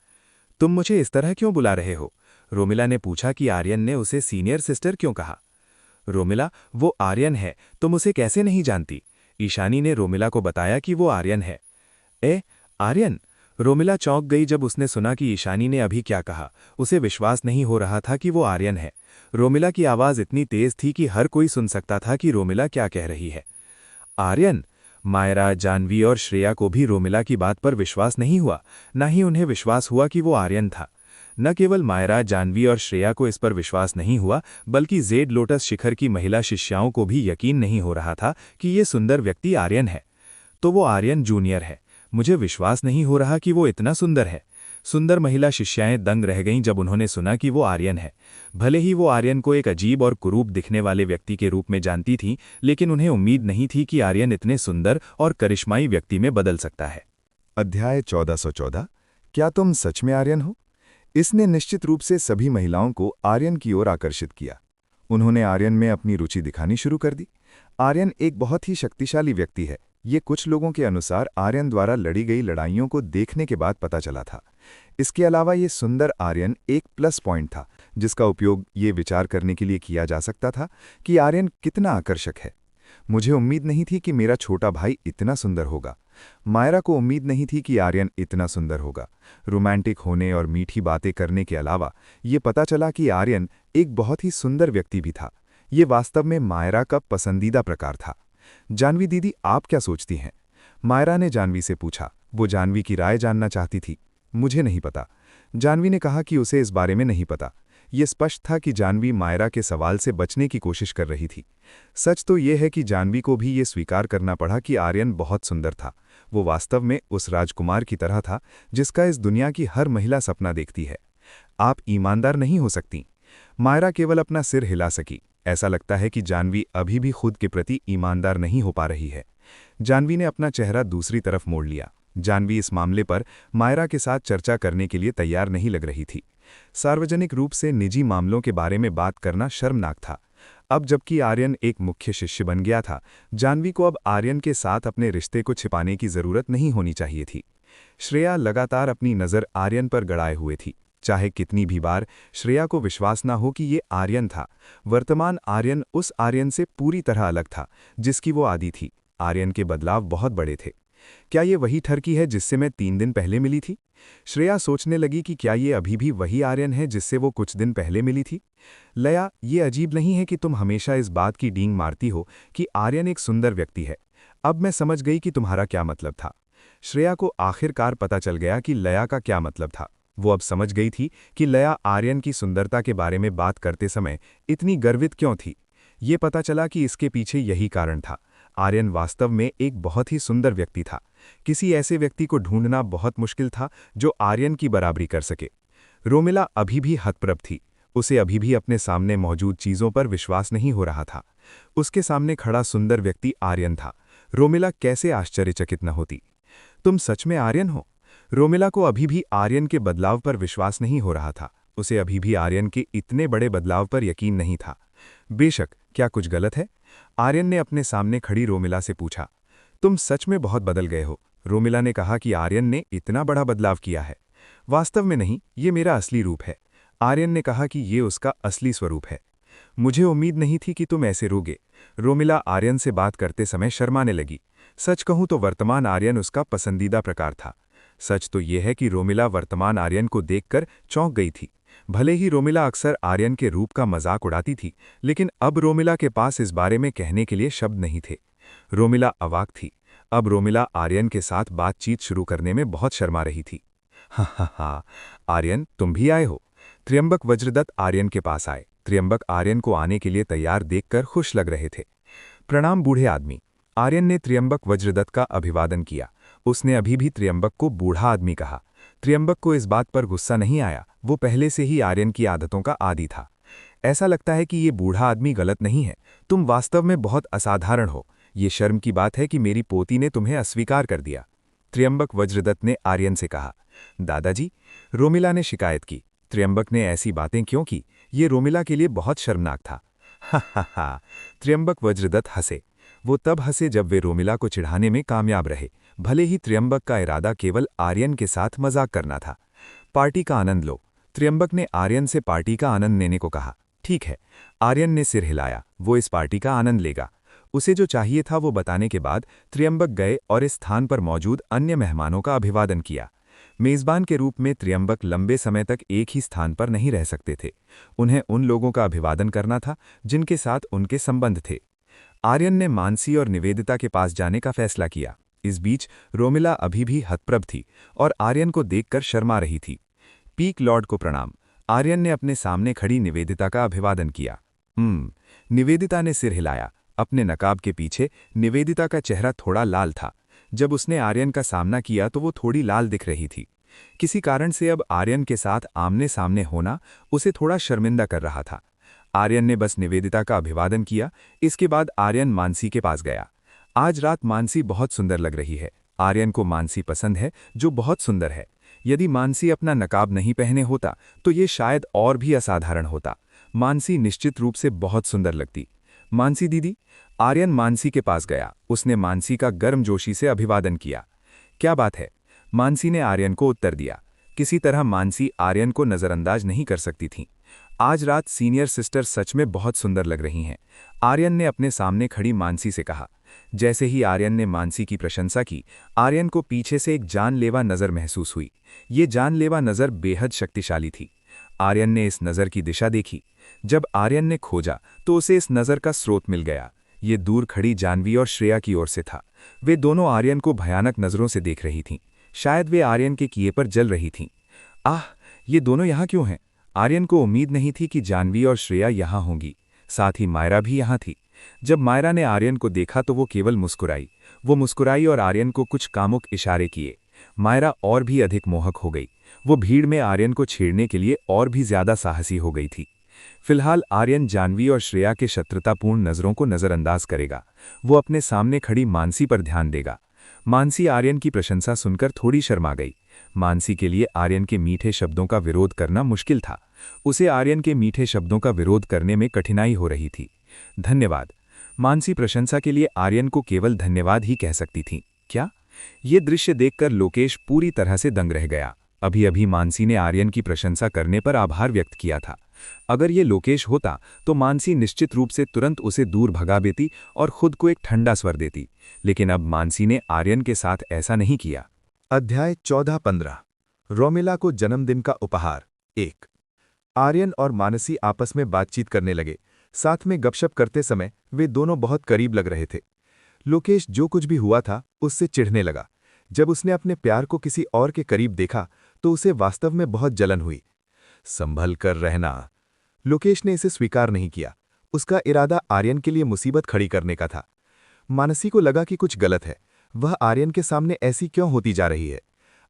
S3: तुम मुझे इस तरह क्यों बुला रहे हो? रोमिला ने पूछा कि आर्यन ने उसे सीनियर सिस्टर क्यों कहा। रोमिला, वो आर्यन है, तुम उसे कैसे नहीं जानती? ईशानी ने रोमिला को बताया कि वो आर्यन है। आर्यन? रोमिला चौंक गई जब उसने सुना कि ईशानी ने अभी क्या कहा। उसे विश्वास नहीं हो रहा था कि वो आर्यन है। रोमिला की आवाज़ इतनी तेज थी कि हर कोई सुन सकता था कि रोमिला क्या कह रही है। आर्यन? मायरा, जानवी और श्रेया को भी रोमिला की बात पर विश्वास नहीं हुआ, न ही उन्हें विश्वास हुआ कि वो आर्यन था। न केवल मायरा, जानवी और श्रेया को इस पर विश्वास नहीं हुआ, बल्कि जेड लोटस शिखर की महिला शिष्याओं को भी यकीन नहीं हो रहा था कि ये सुंदर व्यक्ति आर्यन है। तो वो आर्यन जूनियर है। मुझे विश्वास नहीं हो रहा कि वो इतना सुंदर है। सुंदर महिला शिष्याएं दंग रह गईं जब उन्होंने सुना कि वो आर्यन है। भले ही वो आर्यन को एक अजीब और कुरूप दिखने वाले व्यक्ति के रूप में जानती थीं, लेकिन उन्हें उम्मीद नहीं थी कि आर्यन इतने सुंदर और करिश्माई व्यक्ति में बदल सकता है।
S1: अध्याय 1414। क्या तुम सच में आर्यन हो? इसने निश्चित रूप से सभी महिलाओं को आर्यन की ओर आकर्षित किया। उन्होंने आर्यन में अपनी रुचि दिखानी शुरू कर दी। आर्यन एक बहुत ही शक्तिशाली व्यक्ति है। ये कुछ लोगों के अनुसार आर्यन द्वारा लड़ी गई लड़ाइयों को देखने के बाद पता चला था। इसके अलावा ये सुंदर आर्यन एक प्लस पॉइंट था, जिसका उपयोग ये विचार करने के लिए किया जा सकता था कि आर्यन कितना आकर्षक है। मुझे उम्मीद नहीं थी कि मेरा छोटा भाई इतना सुंदर होगा। मायरा को उम्मीद नहीं थी कि आर्यन इतना सुंदर होगा। रोमांटिक होने और मीठी बातें करने के अलावा ये पता चला कि आर्यन एक बहुत ही सुंदर व्यक्ति भी था। ये वास्तव में मायरा का पसंदीदा प्रकार था। जानवी दीदी, आप क्या सोचती हैं? मायरा ने जानवी से पूछा। वो जानवी की राय जानना चाहती थी। मुझे नहीं पता। जानवी ने कहा कि उसे इस बारे में नहीं पता। ये स्पष्ट था कि जानवी मायरा के सवाल से बचने की कोशिश कर रही थी। सच तो ये है कि जानवी को भी ये स्वीकार करना पड़ा कि आर्यन बहुत सुंदर था। वो वास्तव में उस राजकुमार की तरह था जिसका इस दुनिया की हर महिला सपना देखती है। आप ईमानदार नहीं हो सकती। मायरा केवल अपना सिर हिला सकी। ऐसा लगता है कि जानवी अभी भी खुद के प्रति ईमानदार नहीं हो पा रही है। जानवी ने अपना चेहरा दूसरी तरफ मोड़ लिया। जानवी इस मामले पर मायरा के साथ चर्चा करने के लिए तैयार नहीं लग रही थी। सार्वजनिक रूप से निजी मामलों के बारे में बात करना शर्मनाक था। अब जबकि आर्यन एक मुख्य शिष्य बन गया था, जानवी को अब आर्यन के साथ अपने रिश्ते को छिपाने की जरूरत नहीं होनी चाहिए थी। श्रेया लगातार अपनी नज़र आर्यन पर गड़ाए हुए थी। चाहे कितनी भी बार श्रेया को विश्वास न हो कि ये आर्यन था, वर्तमान आर्यन उस आर्यन से पूरी तरह अलग था जिसकी वो आदी थी। आर्यन के बदलाव बहुत बड़े थे। क्या ये वही ठरकी है जिससे मैं 3 दिन पहले मिली थी? श्रेया सोचने लगी कि क्या ये अभी भी वही आर्यन है जिससे वो कुछ दिन पहले मिली थी। लया, ये अजीब नहीं है कि तुम हमेशा इस बात की डींग मारती हो कि आर्यन एक सुंदर व्यक्ति है। अब मैं समझ गई कि तुम्हारा क्या मतलब था। श्रेया को आखिरकार पता चल गया कि लया का क्या मतलब था। वो अब समझ गई थी कि लया आर्यन की सुंदरता के बारे में बात करते समय इतनी गर्वित क्यों थी। ये पता चला कि इसके पीछे यही कारण था। आर्यन वास्तव में एक बहुत ही सुंदर व्यक्ति था। किसी ऐसे व्यक्ति को ढूंढना बहुत मुश्किल था जो आर्यन की बराबरी कर सके। रोमिला अभी भी हतप्रभ थी। उसे अभी भी अपने सामने मौजूद चीज़ों पर विश्वास नहीं हो रहा था। उसके सामने खड़ा सुंदर व्यक्ति आर्यन था। रोमिला कैसे आश्चर्यचकित न होती। तुम सच में आर्यन हो? रोमिला को अभी भी आर्यन के बदलाव पर विश्वास नहीं हो रहा था। उसे अभी भी आर्यन के इतने बड़े बदलाव पर यकीन नहीं था। बेशक, क्या कुछ गलत है? आर्यन ने अपने सामने खड़ी रोमिला से पूछा। तुम सच में बहुत बदल गए हो। रोमिला ने कहा कि आर्यन ने इतना बड़ा बदलाव किया है। वास्तव में नहीं, ये मेरा असली रूप है। आर्यन ने कहा कि ये उसका असली स्वरूप है। मुझे उम्मीद नहीं थी कि तुम ऐसे रोगे। रोमिला आर्यन से बात करते समय शर्माने लगी। सच कहूं तो वर्तमान आर्यन उसका पसंदीदा प्रकार था। सच तो यह है कि रोमिला वर्तमान आर्यन को देखकर चौंक गई थी। भले ही रोमिला अक्सर आर्यन के रूप का मजाक उड़ाती थी, लेकिन अब रोमिला के पास इस बारे में कहने के लिए शब्द नहीं थे। रोमिला अवाक थी। अब रोमिला आर्यन के साथ बातचीत शुरू करने में बहुत शर्मा रही थी। हा, आर्यन, तुम भी आए हो? त्र्यंबक वज्रदत्त आर्यन के पास आए। त्र्यंबक आर्यन को आने के लिए तैयार देखकर खुश लग रहे थे। प्रणाम बूढ़े आदमी। आर्यन ने त्र्यंबक वज्रदत्त का अभिवादन किया। उसने अभी भी त्र्यंबक को बूढ़ा आदमी कहा। त्र्यंबक को इस बात पर गुस्सा नहीं आया। वो पहले से ही आर्यन की आदतों का आदी था। ऐसा लगता है कि ये बूढ़ा आदमी गलत नहीं है। तुम वास्तव में बहुत असाधारण हो। ये शर्म की बात है कि मेरी पोती ने तुम्हें अस्वीकार कर दिया।
S2: त्र्यंबक वज्रदत्त ने आर्यन से कहा। दादाजी, रोमिला ने शिकायत की, त्र्यंबक ने ऐसी बातें क्यों की? ये रोमिला के लिए बहुत शर्मनाक था। हा हा हा, त्र्यंबक वज्रदत्त हंसे। वो तब हंसे जब वे रोमिला को चिढ़ाने में कामयाब रहे, भले ही त्र्यंबक का इरादा केवल आर्यन के साथ मजाक करना था। पार्टी का आनंद लो। त्र्यंबक ने आर्यन से पार्टी का आनंद लेने को कहा। ठीक है, आर्यन ने सिर हिलाया, वो इस पार्टी का आनंद लेगा। उसे जो चाहिए था वो बताने के बाद त्र्यंबक गए और इस स्थान पर मौजूद अन्य मेहमानों का अभिवादन किया। मेजबान के रूप में त्र्यंबक लंबे समय तक एक ही स्थान पर नहीं रह सकते थे। उन्हें उन लोगों का अभिवादन करना था जिनके साथ उनके संबंध थे। आर्यन ने मानसी और निवेदिता के पास जाने का फैसला किया। इस बीच रोमिला अभी भी हतप्रभ थी और आर्यन को देखकर शर्मा रही थी। पीक लॉर्ड को प्रणाम। आर्यन ने अपने सामने खड़ी निवेदिता का अभिवादन किया। निवेदिता ने सिर हिलाया। अपने नकाब के पीछे निवेदिता का चेहरा थोड़ा लाल था। जब उसने आर्यन का सामना किया तो वो थोड़ी लाल दिख रही थी। किसी कारण से अब आर्यन के साथ आमने सामने होना उसे थोड़ा शर्मिंदा कर रहा था। आर्यन ने बस निवेदिता का अभिवादन किया। इसके बाद आर्यन मानसी के पास गया। आज रात मानसी बहुत सुंदर लग रही है। आर्यन को मानसी पसंद है, जो बहुत सुंदर है। यदि मानसी अपना नकाब नहीं पहने होता तो ये शायद और भी असाधारण होता। मानसी निश्चित रूप से बहुत सुंदर लगती। मानसी दीदी। आर्यन मानसी के पास गया। उसने मानसी का गर्मजोशी से अभिवादन किया। क्या बात है? मानसी ने आर्यन को उत्तर दिया। किसी तरह मानसी आर्यन को नजरअंदाज नहीं कर सकती थीं। आज रात सीनियर सिस्टर सच में बहुत सुंदर लग रही हैं। आर्यन ने अपने सामने खड़ी मानसी से कहा। जैसे ही आर्यन ने मानसी की प्रशंसा की, आर्यन को पीछे से एक जानलेवा नज़र महसूस हुई। ये जानलेवा नज़र बेहद शक्तिशाली थी। आर्यन ने इस नज़र की दिशा देखी। जब आर्यन ने खोजा तो उसे इस नज़र का स्रोत मिल गया। ये दूर खड़ी जाह्नवी और श्रेया की ओर से था। वे दोनों आर्यन को भयानक नज़रों से देख रही थीं। शायद वे आर्यन के किए पर जल रही थीं। आह, ये दोनों यहाँ क्यों हैं? आर्यन को उम्मीद नहीं थी कि जाह्नवी और श्रेया यहाँ होंगी। साथ ही मायरा भी यहाँ थी। जब मायरा ने आर्यन को देखा तो वो केवल मुस्कुराई। वो मुस्कुराई और आर्यन को कुछ कामुक इशारे किए। मायरा और भी अधिक मोहक हो गई। वो भीड़ में आर्यन को छेड़ने के लिए और भी ज्यादा साहसी हो गई थी। फिलहाल आर्यन जाह्नवी और श्रेया के शत्रुतापूर्ण नज़रों को नज़रअंदाज करेगा। वो अपने सामने खड़ी मानसी पर ध्यान देगा। मानसी आर्यन की प्रशंसा सुनकर थोड़ी शर्मा गई। मानसी के लिए आर्यन के मीठे शब्दों का विरोध करना मुश्किल था। उसे आर्यन के मीठे शब्दों का विरोध करने में कठिनाई हो रही थी। धन्यवाद। मानसी प्रशंसा के लिए आर्यन को केवल धन्यवाद ही कह सकती थी। क्या? ये दृश्य देखकर लोकेश पूरी तरह से दंग रह गया। अभी अभी मानसी ने आर्यन की प्रशंसा करने पर आभार व्यक्त किया था। अगर ये लोकेश होता तो मानसी निश्चित रूप से तुरंत उसे दूर भगा देती और खुद को एक ठंडा स्वर देती। लेकिन अब मानसी ने आर्यन के साथ ऐसा नहीं किया।
S1: अध्याय 14-15 रोमिला को जन्मदिन का उपहार 1। आर्यन और मानसी आपस में बातचीत करने लगे। साथ में गपशप करते समय वे दोनों बहुत करीब लग रहे थे। लोकेश जो कुछ भी हुआ था उससे चिढ़ने लगा। जब उसने अपने प्यार को किसी और के करीब देखा तो उसे वास्तव में बहुत जलन हुई। संभल कर रहना। लोकेश ने इसे स्वीकार नहीं किया। उसका इरादा आर्यन के लिए मुसीबत खड़ी करने का था। मानसी को लगा कि कुछ गलत है। वह आर्यन के सामने ऐसी क्यों होती जा रही है?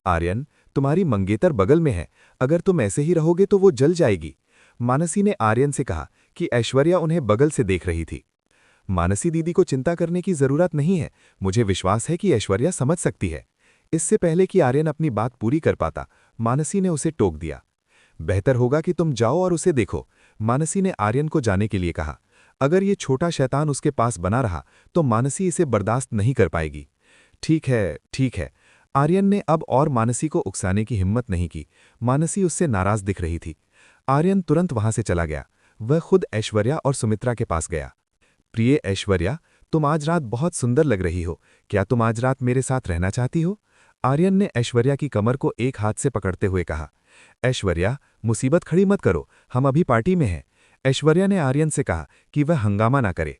S1: आर्यन, तुम्हारी मंगेतर बगल में है। अगर तुम ऐसे ही रहोगे तो वो जल जाएगी। मानसी ने आर्यन से कहा कि ऐश्वर्या उन्हें बगल से देख रही थी। मानसी दीदी को चिंता करने की जरूरत नहीं है। मुझे विश्वास है कि ऐश्वर्या समझ सकती है। इससे पहले कि आर्यन अपनी बात पूरी कर पाता, मानसी ने उसे टोक दिया। बेहतर होगा कि तुम जाओ और उसे देखो। मानसी ने आर्यन को जाने के लिए कहा। अगर ये छोटा शैतान उसके पास बना रहा तो मानसी इसे बर्दाश्त नहीं कर पाएगी। ठीक है, ठीक है। आर्यन ने अब और मानसी को उकसाने की हिम्मत नहीं की। मानसी उससे नाराज दिख रही थी। आर्यन तुरंत वहां से चला गया। वह खुद ऐश्वर्या और सुमित्रा के पास गया। प्रिय ऐश्वर्या, तुम आज रात बहुत सुंदर लग रही हो। क्या तुम आज रात मेरे साथ रहना चाहती हो? आर्यन ने ऐश्वर्या की कमर को एक हाथ से पकड़ते हुए कहा। ऐश्वर्या, मुसीबत खड़ी मत करो, हम अभी पार्टी में हैं। ऐश्वर्या ने आर्यन से कहा कि वह हंगामा ना करे।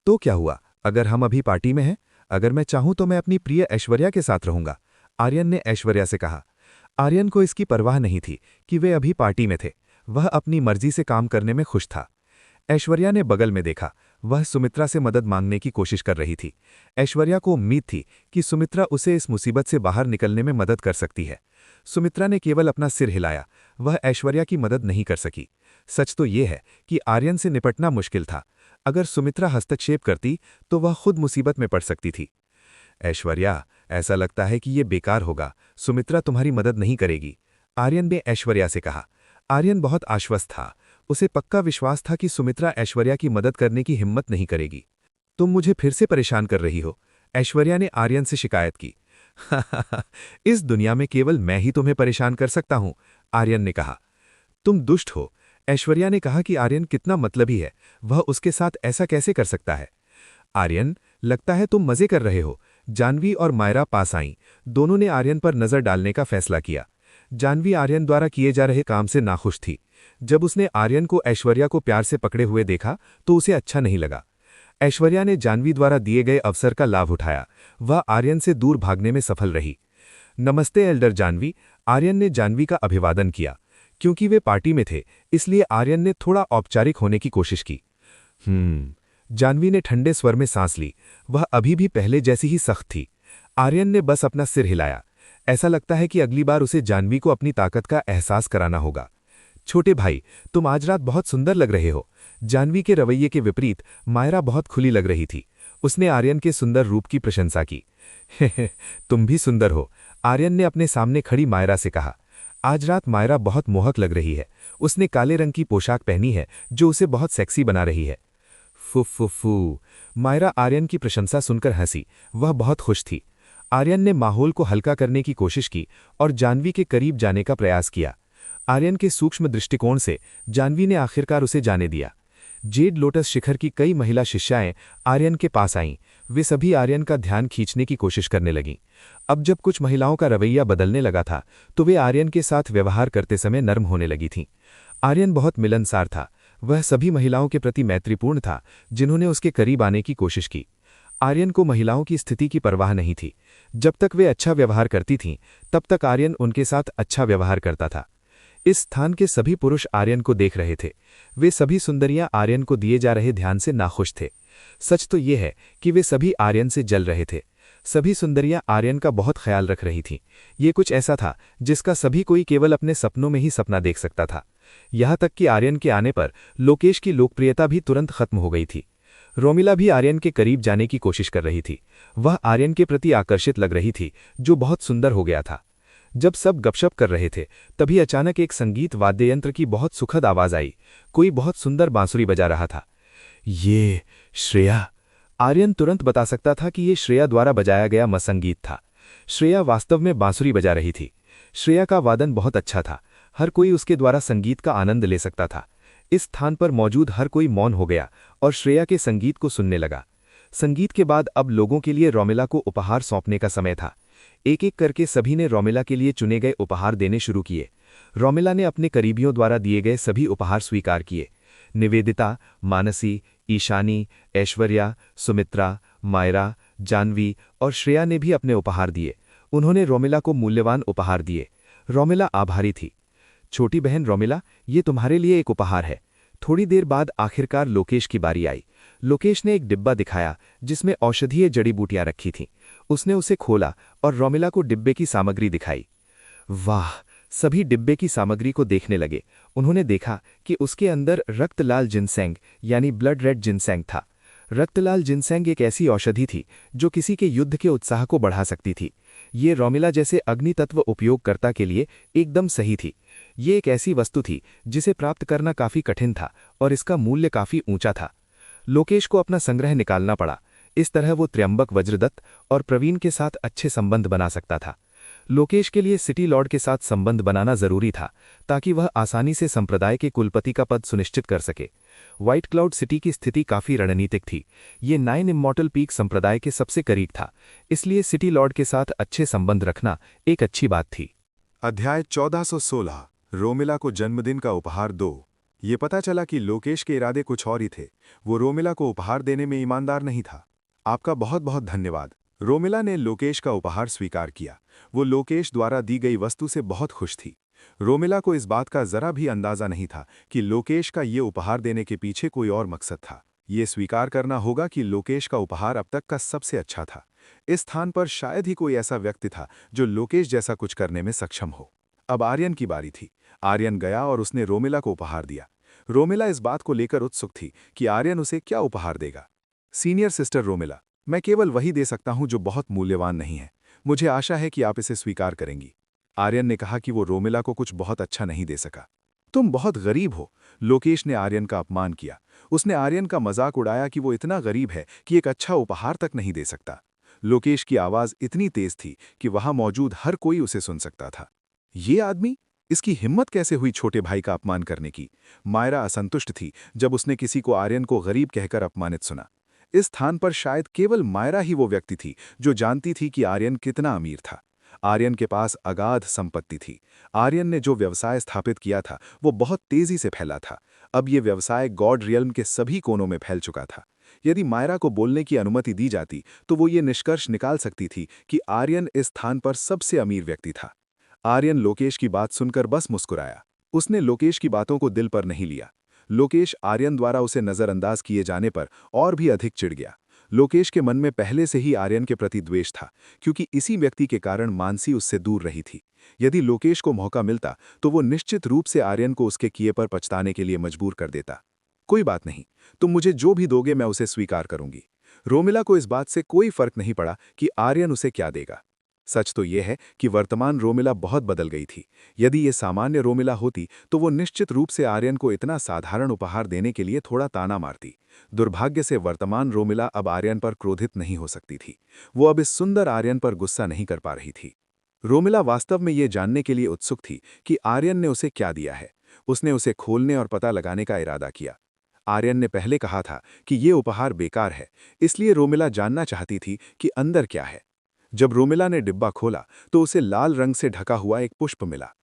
S1: तो क्या हुआ अगर हम अभी पार्टी में हैं? अगर मैं चाहूं तो मैं अपनी प्रिय ऐश्वर्या के साथ रहूंगा, आर्यन ने ऐश्वर्या से कहा। आर्यन को इसकी परवाह नहीं थी कि वे अभी पार्टी में थे। वह अपनी मर्जी से काम करने में खुश था। ऐश्वर्या ने बगल में देखा। वह सुमित्रा से मदद मांगने की कोशिश कर रही थी। ऐश्वर्या को उम्मीद थी कि सुमित्रा उसे इस मुसीबत से बाहर निकलने में मदद कर सकती है। सुमित्रा ने केवल अपना सिर हिलाया। वह ऐश्वर्या की मदद नहीं कर सकी। सच तो यह है कि आर्यन से निपटना मुश्किल था। अगर सुमित्रा हस्तक्षेप करती तो वह खुद मुसीबत में पड़ सकती थी। ऐश्वर्या,
S3: ऐसा लगता है कि ये बेकार होगा, सुमित्रा तुम्हारी मदद नहीं करेगी, आर्यन ने ऐश्वर्या से कहा। आर्यन बहुत आश्वस्त था। उसे पक्का विश्वास था कि सुमित्रा ऐश्वर्या की मदद करने की हिम्मत नहीं करेगी। तुम मुझे फिर से परेशान कर रही हो, ऐश्वर्या ने आर्यन से शिकायत की। इस दुनिया में केवल मैं ही तुम्हें परेशान कर सकता हूं, आर्यन ने कहा। तुम दुष्ट हो, ऐश्वर्या ने कहा कि आर्यन कितना मतलबी है, वह उसके साथ ऐसा कैसे कर सकता है। आर्यन, लगता है तुम मजे कर रहे हो। जानवी और मायरा पास आईं। दोनों ने आर्यन पर नजर डालने का फैसला किया। जानवी आर्यन द्वारा किए जा रहे काम से नाखुश थी। जब उसने आर्यन को ऐश्वर्या को प्यार से पकड़े हुए देखा तो उसे अच्छा नहीं लगा। ऐश्वर्या ने जानवी द्वारा दिए गए अवसर का लाभ उठाया। वह आर्यन से दूर भागने में सफल रही। नमस्ते एल्डर जानवी, आर्यन ने जानवी का अभिवादन किया। क्योंकि वे पार्टी में थे, इसलिए आर्यन ने थोड़ा औपचारिक होने की कोशिश की। जानवी ने ठंडे स्वर में सांस ली। वह अभी भी पहले जैसी ही सख्त थी। आर्यन ने बस अपना सिर हिलाया। ऐसा लगता है कि अगली बार उसे जानवी को अपनी ताकत का एहसास कराना होगा। छोटे भाई, तुम आज रात बहुत सुंदर लग रहे हो। जानवी के रवैये के विपरीत मायरा बहुत खुली लग रही थी। उसने आर्यन के सुंदर रूप की प्रशंसा की। तुम भी सुंदर हो, आर्यन ने अपने सामने खड़ी मायरा से कहा। आज रात मायरा बहुत मोहक लग रही है। उसने काले रंग की पोशाक पहनी है जो उसे बहुत सेक्सी बना रही है। फू। मायरा आर्यन की प्रशंसा सुनकर हंसी। वह बहुत खुश थी। आर्यन ने माहौल को हल्का करने की कोशिश की और जानवी के करीब जाने का प्रयास किया। आर्यन के सूक्ष्म दृष्टिकोण से जानवी ने आखिरकार उसे जाने दिया। जेड लोटस शिखर की कई महिला शिष्याएं आर्यन के पास आईं। वे सभी आर्यन का ध्यान खींचने की कोशिश करने लगीं। अब जब कुछ महिलाओं का रवैया बदलने लगा था तो वे आर्यन के साथ व्यवहार करते समय नर्म होने लगी थीं। आर्यन बहुत मिलनसार था। वह सभी महिलाओं के प्रति मैत्रीपूर्ण था जिन्होंने उसके करीब आने की कोशिश की। आर्यन को महिलाओं की स्थिति की परवाह नहीं थी। जब तक वे अच्छा व्यवहार करती थीं तब तक आर्यन उनके साथ अच्छा व्यवहार करता था। इस स्थान के सभी पुरुष आर्यन को देख रहे थे। वे सभी सुंदरियां आर्यन को दिए जा रहे ध्यान से नाखुश थे। सच तो ये है कि वे सभी आर्यन से जल रहे थे। सभी सुंदरियां आर्यन का बहुत ख्याल रख रही थीं। ये कुछ ऐसा था जिसका सभी कोई केवल अपने सपनों में ही सपना देख सकता था। यहाँ तक कि आर्यन के आने पर लोकेश की लोकप्रियता भी तुरंत खत्म हो गई थी। रोमिला भी आर्यन के करीब जाने की कोशिश कर रही थी। वह आर्यन के प्रति आकर्षित लग रही थी जो बहुत सुंदर हो गया था। जब सब गपशप कर रहे थे तभी अचानक एक संगीत वाद्ययंत्र की बहुत सुखद आवाज आई। कोई बहुत सुंदर बांसुरी बजा रहा था। ये श्रेया। आर्यन तुरंत बता सकता था कि ये श्रेया द्वारा बजाया गया संगीत था। श्रेया वास्तव में बांसुरी बजा रही थी। श्रेया का वादन बहुत अच्छा था। हर कोई उसके द्वारा संगीत का आनंद ले सकता था। इस स्थान पर मौजूद हर कोई मौन हो गया और श्रेया के संगीत को सुनने लगा। संगीत के बाद अब लोगों के लिए रोमिला को उपहार सौंपने का समय था। एक एक करके सभी ने रोमिला के लिए चुने गए उपहार देने शुरू किए। रोमिला ने अपने करीबियों द्वारा दिए गए सभी उपहार स्वीकार किए। निवेदिता, मानसी, ईशानी, ऐश्वर्या, सुमित्रा, मायरा, जानवी और श्रेया ने भी अपने उपहार दिए। उन्होंने रोमिला को मूल्यवान उपहार दिए। रोमिला आभारी थी। छोटी बहन रोमिला, ये तुम्हारे लिए एक उपहार है। थोड़ी देर बाद आखिरकार लोकेश की बारी आई। लोकेश ने एक डिब्बा दिखाया जिसमें औषधीय जड़ी बूटियां रखी थीं। उसने उसे खोला और रोमिला को डिब्बे की सामग्री दिखाई। वाह! सभी डिब्बे की सामग्री को देखने लगे। उन्होंने देखा कि उसके अंदर रक्तलाल जिनसेंग यानी ब्लड रेड जिनसेंग था। रक्तलाल जिनसेंग एक ऐसी औषधि थी जो किसी के युद्ध के उत्साह को बढ़ा सकती थी। ये रोमिला जैसे अग्नि तत्व उपयोगकर्ता के लिए एकदम सही थी। ये एक ऐसी वस्तु थी जिसे प्राप्त करना काफी कठिन था और इसका मूल्य काफी ऊंचा था। लोकेश को अपना संग्रह निकालना पड़ा। इस तरह वो त्र्यंबक, वज्रदत्त और प्रवीण के साथ अच्छे संबंध बना सकता था। लोकेश के लिए सिटी लॉर्ड के साथ संबंध बनाना जरूरी था ताकि वह आसानी से संप्रदाय के कुलपति का पद सुनिश्चित कर सके। व्हाइट क्लाउड सिटी की स्थिति काफी रणनीतिक थी। ये 9 इमॉर्टल पीक संप्रदाय के सबसे करीब था, इसलिए सिटी लॉर्ड के साथ अच्छे संबंध रखना एक अच्छी बात थी।
S1: अध्याय 1416 रोमिला को जन्मदिन का उपहार दो। ये पता चला कि लोकेश के इरादे कुछ और ही थे। वो रोमिला को उपहार देने में ईमानदार नहीं था। आपका बहुत बहुत धन्यवाद। रोमिला ने लोकेश का उपहार स्वीकार किया। वो लोकेश द्वारा दी गई वस्तु से बहुत खुश थी। रोमिला को इस बात का जरा भी अंदाजा नहीं था कि लोकेश का ये उपहार देने के पीछे कोई और मकसद था। ये स्वीकार करना होगा कि लोकेश का उपहार अब तक का सबसे अच्छा था। इस स्थान पर शायद ही कोई ऐसा व्यक्ति था जो लोकेश जैसा कुछ करने में सक्षम हो। अब आर्यन की बारी थी। आर्यन गया और उसने रोमिला को उपहार दिया। रोमिला इस बात को लेकर उत्सुक थी कि आर्यन उसे क्या उपहार देगा। सीनियर सिस्टर रोमिला, मैं केवल वही दे सकता हूं जो बहुत मूल्यवान नहीं है।
S3: मुझे आशा है कि आप इसे स्वीकार करेंगी। आर्यन ने कहा कि वो रोमिला को कुछ बहुत अच्छा नहीं दे सका। तुम बहुत गरीब हो। लोकेश ने आर्यन का अपमान किया। उसने आर्यन का मजाक उड़ाया कि वो इतना गरीब है कि एक अच्छा उपहार तक नहीं दे सकता। लोकेश की आवाज इतनी तेज थी कि वहां मौजूद हर कोई उसे सुन सकता था। ये आदमी, इसकी हिम्मत कैसे हुई छोटे भाई का अपमान करने की? मायरा असंतुष्ट थी जब उसने किसी को आर्यन को गरीब कहकर अपमानित सुना। इस स्थान पर शायद केवल मायरा ही वो व्यक्ति थी जो जानती थी कि आर्यन कितना अमीर था। आर्यन के पास अगाध संपत्ति थी। आर्यन ने जो व्यवसाय स्थापित किया था वो बहुत तेजी से फैला था। अब ये व्यवसाय गॉड रियल्म के सभी कोनों में फैल चुका था। यदि मायरा को बोलने की अनुमति दी जाती तो वो ये निष्कर्ष निकाल सकती थी कि आर्यन इस स्थान पर सबसे अमीर व्यक्ति था। आर्यन लोकेश की बात सुनकर बस मुस्कुराया। उसने लोकेश की बातों को दिल पर नहीं लिया। लोकेश आर्यन द्वारा उसे नजरअंदाज किए जाने पर और भी अधिक चिढ़ गया। लोकेश के मन में पहले से ही आर्यन के प्रति द्वेष था, क्योंकि इसी व्यक्ति के कारण मानसी उससे दूर रही थी। यदि लोकेश को मौका मिलता तो वो निश्चित रूप से आर्यन को उसके किए पर पछताने के लिए मजबूर कर देता। कोई बात नहीं, तुम मुझे जो भी दोगे मैं उसे स्वीकार करूंगी। रोमिला को इस बात से कोई फर्क नहीं पड़ा कि आर्यन उसे क्या देगा। सच तो यह है कि वर्तमान रोमिला बहुत बदल गई थी। यदि ये सामान्य रोमिला होती तो वो निश्चित रूप से आर्यन को इतना साधारण उपहार देने के लिए थोड़ा ताना मारती। दुर्भाग्य से वर्तमान रोमिला अब आर्यन पर क्रोधित नहीं हो सकती थी। वो अब इस सुंदर आर्यन पर गुस्सा नहीं कर पा रही थी। रोमिला वास्तव में ये जानने के लिए उत्सुक थी कि आर्यन ने उसे क्या दिया है। उसने उसे खोलने और पता लगाने का इरादा किया। आर्यन ने पहले कहा था कि ये उपहार बेकार है, इसलिए रोमिला जानना चाहती थी कि अंदर क्या है। जब रोमिला ने डिब्बा खोला तो उसे लाल रंग से ढका हुआ एक पुष्प मिला।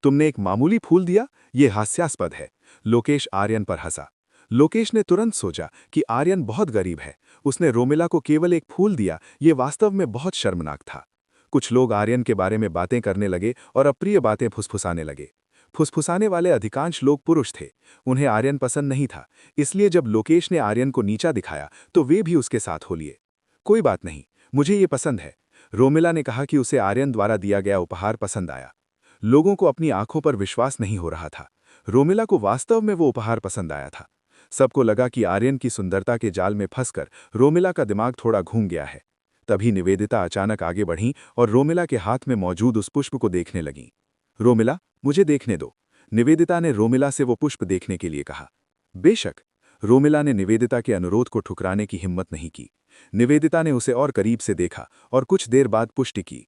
S3: तुमने एक मामूली फूल दिया? ये हास्यास्पद है। लोकेश आर्यन पर हंसा। लोकेश ने तुरंत सोचा कि आर्यन बहुत गरीब है। उसने रोमिला को केवल एक फूल दिया, ये वास्तव में बहुत शर्मनाक था। कुछ लोग आर्यन के बारे में बातें करने लगे और अप्रिय बातें फुसफुसाने लगे। फुसफुसाने वाले अधिकांश लोग पुरुष थे। उन्हें आर्यन पसंद नहीं था, इसलिए जब लोकेश ने आर्यन को नीचा दिखाया तो वे भी उसके साथ हो लिए। कोई बात नहीं, मुझे ये पसंद है। रोमिला ने कहा कि उसे आर्यन द्वारा दिया गया उपहार पसंद आया। लोगों को अपनी आंखों पर विश्वास नहीं हो रहा था। रोमिला को वास्तव में वो उपहार पसंद आया था। सबको लगा कि आर्यन की सुंदरता के जाल में फंसकर रोमिला का दिमाग थोड़ा घूम गया है। तभी निवेदिता अचानक आगे बढ़ीं और रोमिला के हाथ में मौजूद उस पुष्प को देखने लगीं। रोमिला, मुझे देखने दो। निवेदिता ने रोमिला से वो पुष्प देखने के लिए कहा। बेशक। रोमिला ने निवेदिता के अनुरोध को ठुकराने की हिम्मत नहीं की। निवेदिता ने उसे और करीब से देखा और कुछ देर बाद पुष्टि की।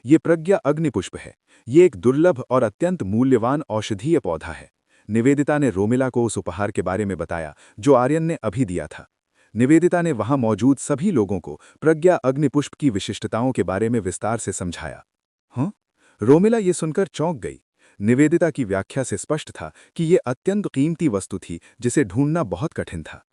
S3: ये प्रज्ञा अग्नि पुष्प है। ये एक दुर्लभ और अत्यंत मूल्यवान औषधीय पौधा है। निवेदिता ने रोमिला को उस उपहार के बारे में बताया जो आर्यन ने अभी दिया था। निवेदिता ने वहां मौजूद सभी लोगों को प्रज्ञा अग्नि पुष्प की विशिष्टताओं के बारे में विस्तार से समझाया। हाँ? रोमिला ये सुनकर चौंक गई। निवेदिता की व्याख्या से स्पष्ट था कि यह अत्यंत कीमती वस्तु थी जिसे ढूंढना बहुत कठिन था।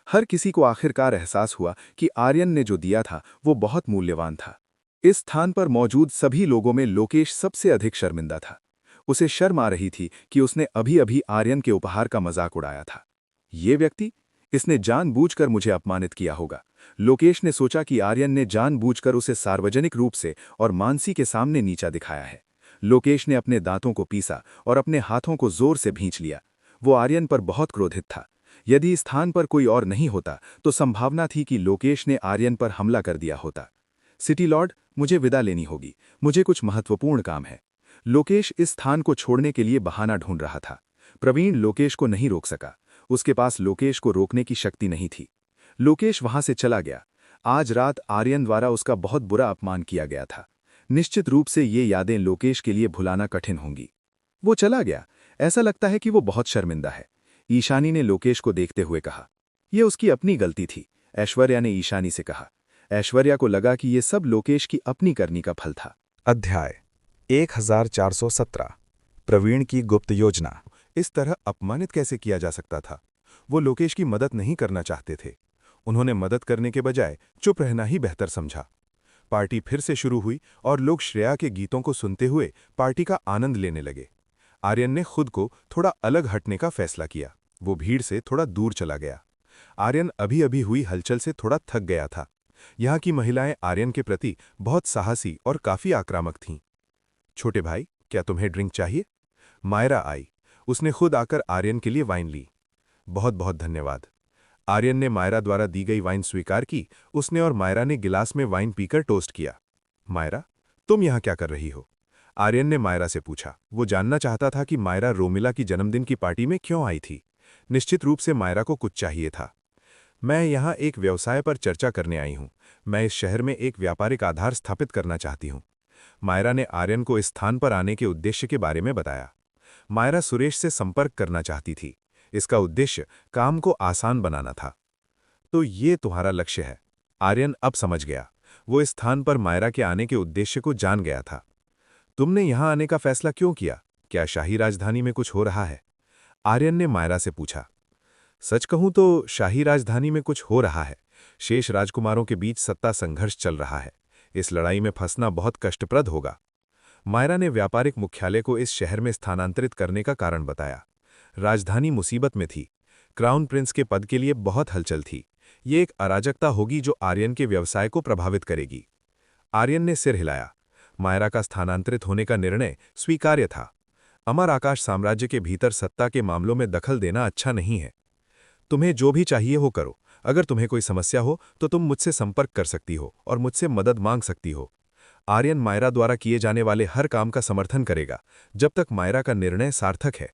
S3: हर किसी को आखिरकार एहसास हुआ कि आर्यन ने जो दिया था वो बहुत मूल्यवान था। इस स्थान पर मौजूद सभी लोगों में लोकेश सबसे अधिक शर्मिंदा था। उसे शर्म आ रही थी कि उसने अभी-अभी आर्यन के उपहार का मजाक उड़ाया था। ये व्यक्ति, इसने जानबूझकर मुझे अपमानित किया होगा। लोकेश ने सोचा कि आर्यन ने जानबूझकर उसे सार्वजनिक रूप से और मानसी के सामने नीचा दिखाया है। लोकेश ने अपने दांतों को पीसा और अपने हाथों को जोर से भींच लिया। वो आर्यन पर बहुत क्रोधित था। यदि इस स्थान पर कोई और नहीं होता तो संभावना थी कि लोकेश ने आर्यन पर हमला कर दिया होता। सिटी लॉर्ड, मुझे विदा लेनी होगी। मुझे कुछ महत्वपूर्ण काम है। लोकेश इस स्थान को छोड़ने के लिए बहाना ढूंढ रहा था। प्रवीण लोकेश को नहीं रोक सका। उसके पास लोकेश को रोकने की शक्ति नहीं थी। लोकेश वहां से चला गया। आज रात आर्यन द्वारा उसका बहुत बुरा अपमान किया गया था। निश्चित रूप से ये यादें लोकेश के लिए भुलाना कठिन होंगी। वो चला गया। ऐसा लगता है कि वो बहुत शर्मिंदा है। ईशानी ने लोकेश को देखते हुए कहा। यह उसकी अपनी गलती थी, ऐश्वर्या ने ईशानी से कहा। ऐश्वर्या को लगा कि ये सब लोकेश की अपनी करनी का फल था।
S1: अध्याय 1417 प्रवीण की गुप्त योजना। इस तरह अपमानित कैसे किया जा सकता था? वो लोकेश की मदद नहीं करना चाहते थे। उन्होंने मदद करने के बजाय चुप रहना ही बेहतर समझा। पार्टी फिर से शुरू हुई और लोग श्रेया के गीतों को सुनते हुए पार्टी का आनंद लेने लगे। आर्यन ने खुद को थोड़ा अलग हटने का फैसला किया। वो भीड़ से थोड़ा दूर चला गया। आर्यन अभी-अभी हुई हलचल से थोड़ा थक गया था। यहाँ की महिलाएं आर्यन के प्रति बहुत साहसी और काफी आक्रामक थीं। छोटे भाई, क्या तुम्हें ड्रिंक चाहिए? मायरा आई। उसने खुद आकर आर्यन के लिए वाइन ली। बहुत बहुत धन्यवाद। आर्यन ने मायरा द्वारा दी गई वाइन स्वीकार की। उसने और मायरा ने गिलास में वाइन पीकर टोस्ट किया।
S3: मायरा, तुम यहाँ क्या कर रही हो? आर्यन ने मायरा से पूछा। वो जानना चाहता था कि मायरा रोमिला की जन्मदिन की पार्टी में क्यों आई थी। निश्चित रूप से मायरा को कुछ चाहिए था। मैं यहाँ एक व्यवसाय पर चर्चा करने आई हूँ। मैं इस शहर में एक व्यापारिक आधार स्थापित करना चाहती हूँ। मायरा ने आर्यन को इस स्थान पर आने के उद्देश्य के बारे में बताया। मायरा सुरेश से संपर्क करना चाहती थी। इसका उद्देश्य काम को आसान बनाना था। तो ये तुम्हारा लक्ष्य है? आर्यन अब समझ गया। वो इस स्थान पर मायरा के आने के उद्देश्य को जान गया था। तुमने यहाँ आने का फैसला क्यों किया? क्या शाही राजधानी में कुछ हो रहा है? आर्यन ने मायरा से पूछा। सच कहूं तो शाही राजधानी में कुछ हो रहा है। शेष राजकुमारों के बीच सत्ता संघर्ष चल रहा है। इस लड़ाई में फंसना बहुत कष्टप्रद होगा। मायरा ने व्यापारिक मुख्यालय को इस शहर में स्थानांतरित करने का कारण बताया। राजधानी मुसीबत में थी। क्राउन प्रिंस के पद के लिए बहुत हलचल थी। ये एक अराजकता होगी जो आर्यन के व्यवसाय को प्रभावित करेगी। आर्यन ने सिर हिलाया। मायरा का स्थानांतरित होने का निर्णय स्वीकार्य था। अमर आकाश साम्राज्य के भीतर सत्ता के मामलों में दखल देना अच्छा नहीं है। तुम्हें जो भी चाहिए हो करो। अगर तुम्हें कोई समस्या हो तो तुम मुझसे संपर्क कर सकती हो और मुझसे मदद मांग सकती हो। आर्यन मायरा द्वारा किए जाने वाले हर काम का समर्थन करेगा जब तक मायरा का निर्णय सार्थक है।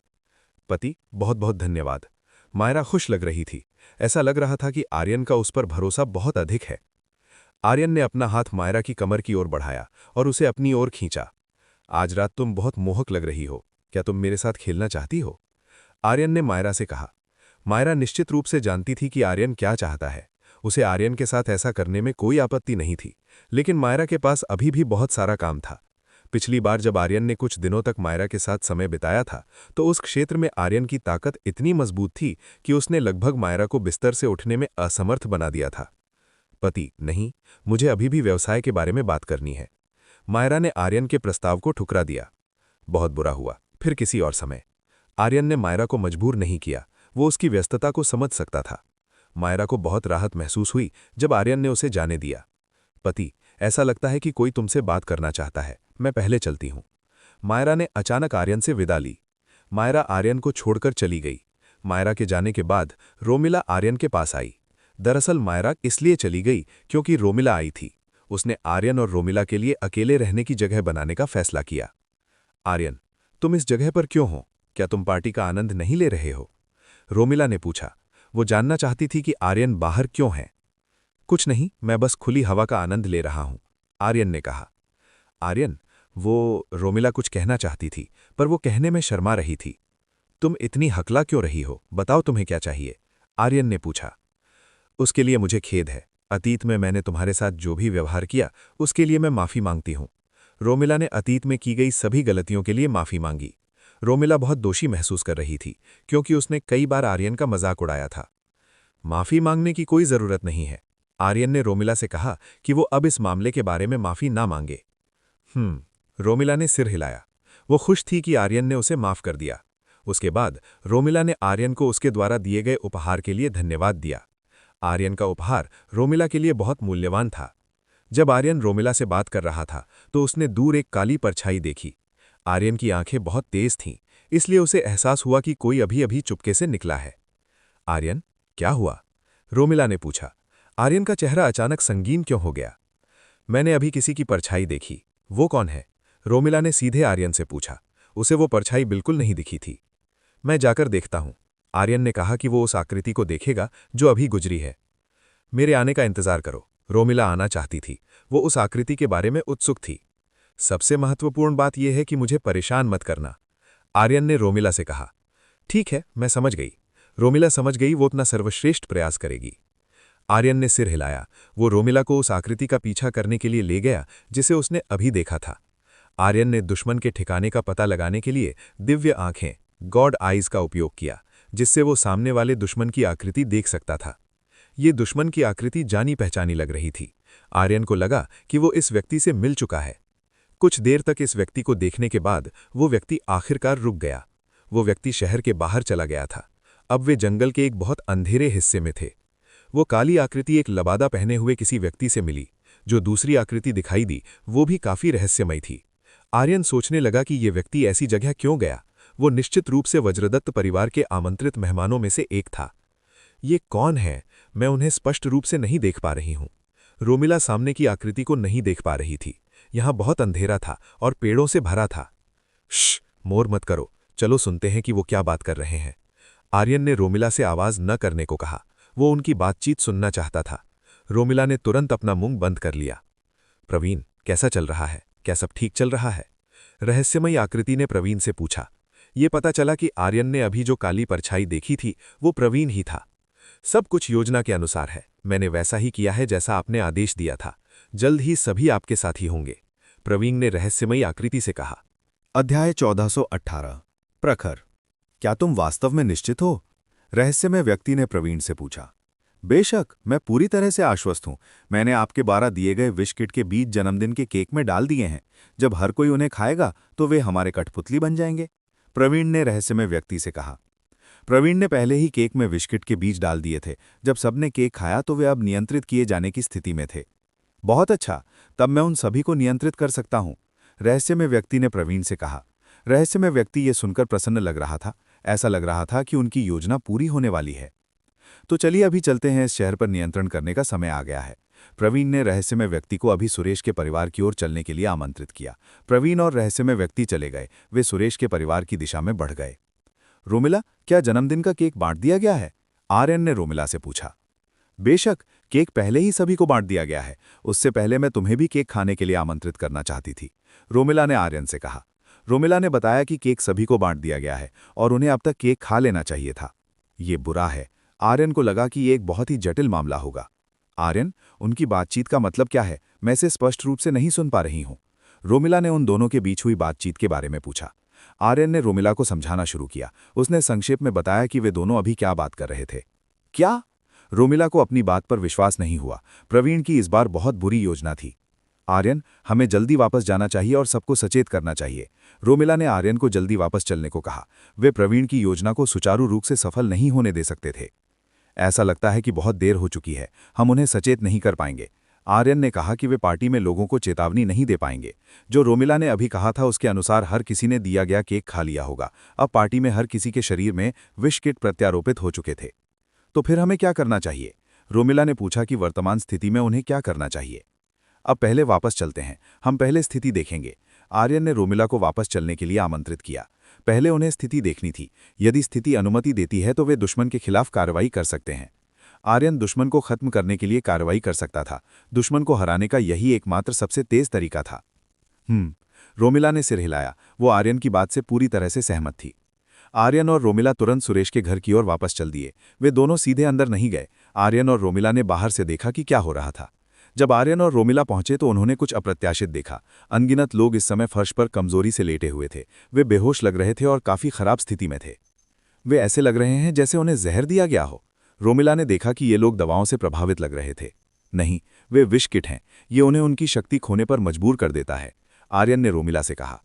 S3: पति, बहुत बहुत धन्यवाद। मायरा खुश लग रही थी। ऐसा लग रहा था कि आर्यन का उस पर भरोसा बहुत अधिक है। आर्यन ने अपना हाथ मायरा की कमर की ओर बढ़ाया और उसे अपनी ओर खींचा। आज रात तुम बहुत मोहक लग रही हो। क्या तुम मेरे साथ खेलना चाहती हो? आर्यन ने मायरा से कहा। मायरा निश्चित रूप से जानती थी कि आर्यन क्या चाहता है। उसे आर्यन के साथ ऐसा करने में कोई आपत्ति नहीं थी, लेकिन मायरा के पास अभी भी बहुत सारा काम था। पिछली बार जब आर्यन ने कुछ दिनों तक मायरा के साथ समय बिताया था तो उस क्षेत्र में आर्यन की ताकत इतनी मजबूत थी कि उसने लगभग मायरा को बिस्तर से उठने में असमर्थ बना दिया था। पति, नहीं, मुझे अभी भी व्यवसाय के बारे में बात करनी है। मायरा ने आर्यन के प्रस्ताव को ठुकरा दिया। बहुत बुरा हुआ, फिर किसी और समय। आर्यन ने मायरा को मजबूर नहीं किया। वो उसकी व्यस्तता को समझ सकता था। मायरा को बहुत राहत महसूस हुई जब आर्यन ने उसे जाने दिया। पति, ऐसा लगता है कि कोई तुमसे बात करना चाहता है। मैं पहले चलती हूँ। मायरा ने अचानक आर्यन से विदा ली। मायरा आर्यन को छोड़कर चली गई। मायरा के जाने के बाद रोमिला आर्यन के पास आई। दरअसल मायरा इसलिए चली गई क्योंकि रोमिला आई थी। उसने आर्यन और रोमिला के लिए अकेले रहने की जगह बनाने का फैसला किया। आर्यन, तुम इस जगह पर क्यों हो? क्या तुम पार्टी का आनंद नहीं ले रहे हो? रोमिला ने पूछा। वो जानना चाहती थी कि आर्यन बाहर क्यों है। कुछ नहीं, मैं बस खुली हवा का आनंद ले रहा हूं, आर्यन ने कहा। आर्यन, वो रोमिला कुछ कहना चाहती थी पर वो कहने में शर्मा रही थी। तुम इतनी हकला क्यों रही हो? बताओ तुम्हें क्या चाहिए? आर्यन ने पूछा। उसके लिए मुझे खेद है। अतीत में मैंने तुम्हारे साथ जो भी व्यवहार किया उसके लिए मैं माफी मांगती हूं। रोमिला ने अतीत में की गई सभी गलतियों के लिए माफी मांगी। रोमिला बहुत दोषी महसूस कर रही थी क्योंकि उसने कई बार आर्यन का मजाक उड़ाया था। माफी मांगने की कोई जरूरत नहीं है। आर्यन ने रोमिला से कहा कि वो अब इस मामले के बारे में माफी ना मांगे। रोमिला ने सिर हिलाया। वो खुश थी कि आर्यन ने उसे माफ कर दिया। उसके बाद रोमिला ने आर्यन को उसके द्वारा दिए गए उपहार के लिए धन्यवाद दिया। आर्यन का उपहार रोमिला के लिए बहुत मूल्यवान था। जब आर्यन रोमिला से बात कर रहा था तो उसने दूर एक काली परछाई देखी। आर्यन की आंखें बहुत तेज थीं, इसलिए उसे एहसास हुआ कि कोई अभी अभी चुपके से निकला है। आर्यन, क्या हुआ? रोमिला ने पूछा। आर्यन का चेहरा अचानक संगीन क्यों हो गया? मैंने अभी किसी की परछाई देखी। वो कौन है? रोमिला ने सीधे आर्यन से पूछा। उसे वो परछाई बिल्कुल नहीं दिखी थी। मैं जाकर देखता हूं। आर्यन ने कहा कि वो उस आकृति को देखेगा जो अभी गुजरी है। मेरे आने का इंतजार करो। रोमिला आना चाहती थी। वो उस आकृति के बारे में उत्सुक थी। सबसे महत्वपूर्ण बात यह है कि मुझे परेशान मत करना, आर्यन ने रोमिला से कहा। ठीक है, मैं समझ गई। रोमिला समझ गई वो अपना सर्वश्रेष्ठ प्रयास करेगी। आर्यन ने सिर हिलाया। वो रोमिला को उस आकृति का पीछा करने के लिए ले गया जिसे उसने अभी देखा था। आर्यन ने दुश्मन के ठिकाने का पता लगाने के लिए दिव्य आंखें, गॉड आइज का उपयोग किया, जिससे वो सामने वाले दुश्मन की आकृति देख सकता था। ये दुश्मन की आकृति जानी पहचानी लग रही थी। आर्यन को लगा कि वो इस व्यक्ति से मिल चुका है। कुछ देर तक इस व्यक्ति को देखने के बाद वो व्यक्ति आखिरकार रुक गया। वो व्यक्ति शहर के बाहर चला गया था। अब वे जंगल के एक बहुत अंधेरे हिस्से में थे। वो काली आकृति एक लबादा पहने हुए किसी व्यक्ति से मिली। जो दूसरी आकृति दिखाई दी वो भी काफी रहस्यमयी थी। आर्यन सोचने लगा कि ये व्यक्ति ऐसी जगह क्यों गया। वो निश्चित रूप से वज्रदत्त परिवार के आमंत्रित मेहमानों में से एक था। ये कौन है? मैं उन्हें स्पष्ट रूप से नहीं देख पा रही हूं। रोमिला सामने की आकृति को नहीं देख पा रही थी। यहाँ बहुत अंधेरा था और पेड़ों से भरा था। श्श, मोर मत करो, चलो सुनते हैं कि वो क्या बात कर रहे हैं। आर्यन ने रोमिला से आवाज न करने को कहा। वो उनकी बातचीत सुनना चाहता था। रोमिला ने तुरंत अपना मुंह बंद कर लिया। प्रवीण, कैसा चल रहा है? क्या सब ठीक चल रहा है? रहस्यमयी आकृति ने प्रवीण से पूछा। ये पता चला कि आर्यन ने अभी जो काली परछाई देखी थी वो प्रवीण ही था। सब कुछ योजना के अनुसार है। मैंने वैसा ही किया है जैसा आपने आदेश दिया था। जल्द ही सभी आपके साथी होंगे, प्रवीण ने रहस्यमयी आकृति से कहा।
S4: अध्याय 1418 प्रखर। क्या तुम वास्तव में निश्चित हो? रहस्यमय व्यक्ति ने प्रवीण से पूछा। बेशक, मैं पूरी तरह से आश्वस्त हूं। मैंने आपके 12 दिए गए विश किट के बीज जन्मदिन के केक में डाल दिए हैं। जब हर कोई उन्हें खाएगा तो वे हमारे कठपुतली बन जाएंगे, प्रवीण ने रहस्यमय व्यक्ति से कहा। प्रवीण ने पहले ही केक में विश किट के बीज डाल दिए थे। जब सबने केक खाया तो वे अब नियंत्रित किए जाने की स्थिति में थे। बहुत अच्छा, तब मैं उन सभी को नियंत्रित कर सकता हूं, रहस्यमय व्यक्ति ने प्रवीण से कहा। रहस्यमय व्यक्ति ये सुनकर प्रसन्न लग रहा था। ऐसा लग रहा था कि उनकी योजना पूरी होने वाली है। तो चलिए अभी चलते हैं, इस शहर पर नियंत्रण करने का समय आ गया है। प्रवीण ने रहस्यमय व्यक्ति को अभी सुरेश के परिवार की ओर चलने के लिए आमंत्रित किया। प्रवीण और रहस्यमय व्यक्ति चले गए। वे सुरेश के परिवार की दिशा में बढ़ गए। रोमिला, क्या जन्मदिन का केक बांट दिया गया है? आर्यन ने रोमिला से पूछा। बेशक, केक पहले ही सभी को बांट दिया गया है। उससे पहले मैं तुम्हें भी केक खाने के लिए आमंत्रित करना चाहती थी, रोमिला ने आर्यन से कहा। रोमिला ने बताया कि केक सभी को बांट दिया गया है और उन्हें अब तक केक खा लेना चाहिए था। ये बुरा है। आर्यन को लगा कि ये एक बहुत ही जटिल मामला होगा। आर्यन, उनकी बातचीत का मतलब क्या है? मैं इसे स्पष्ट रूप से नहीं सुन पा रही हूं, रोमिला ने उन दोनों के बीच हुई बातचीत के बारे में पूछा। आर्यन ने रोमिला को समझाना शुरू किया। उसने संक्षेप में बताया कि वे दोनों अभी क्या बात कर रहे थे। क्या? रोमिला को अपनी बात पर विश्वास नहीं हुआ। प्रवीण की इस बार बहुत बुरी योजना थी। आर्यन, हमें जल्दी वापस जाना चाहिए और सबको सचेत करना चाहिए, रोमिला ने आर्यन को जल्दी वापस चलने को कहा। वे प्रवीण की योजना को सुचारू रूप से सफल नहीं होने दे सकते थे। ऐसा लगता है कि बहुत देर हो चुकी है, हम उन्हें सचेत नहीं कर पाएंगे। आर्यन ने कहा कि वे पार्टी में लोगों को चेतावनी नहीं दे पाएंगे। जो रोमिला ने अभी कहा था उसके अनुसार हर किसी ने दिया गया केक खा लिया होगा। अब पार्टी में हर किसी के शरीर में विश किट प्रत्यारोपित हो चुके थे। तो फिर हमें क्या करना चाहिए? रोमिला ने पूछा कि वर्तमान स्थिति में उन्हें क्या करना चाहिए। अब पहले वापस चलते हैं, हम पहले स्थिति देखेंगे। आर्यन ने रोमिला को वापस चलने के लिए आमंत्रित किया। पहले उन्हें स्थिति देखनी थी। यदि स्थिति अनुमति देती है तो वे दुश्मन के खिलाफ कार्रवाई कर सकते हैं। आर्यन दुश्मन को खत्म करने के लिए कार्रवाई कर सकता था। दुश्मन को हराने का यही एकमात्र सबसे तेज तरीका था। रोमिला ने सिर हिलाया। वो आर्यन की बात से पूरी तरह से सहमत थी। आर्यन और रोमिला तुरंत सुरेश के घर की ओर वापस चल दिए। वे दोनों सीधे अंदर नहीं गए। आर्यन और रोमिला ने बाहर से देखा कि क्या हो रहा था। जब आर्यन और रोमिला पहुंचे तो उन्होंने कुछ अप्रत्याशित देखा। अनगिनत लोग इस समय फर्श पर कमजोरी से लेटे हुए थे। वे बेहोश लग रहे थे और काफी खराब स्थिति में थे। वे ऐसे लग रहे हैं जैसे उन्हें जहर दिया गया हो। रोमिला ने देखा कि ये लोग दवाओं से प्रभावित लग रहे थे। नहीं, वे विष किट हैं। ये उन्हें उनकी शक्ति खोने पर मजबूर कर देता है, आर्यन ने रोमिला से कहा।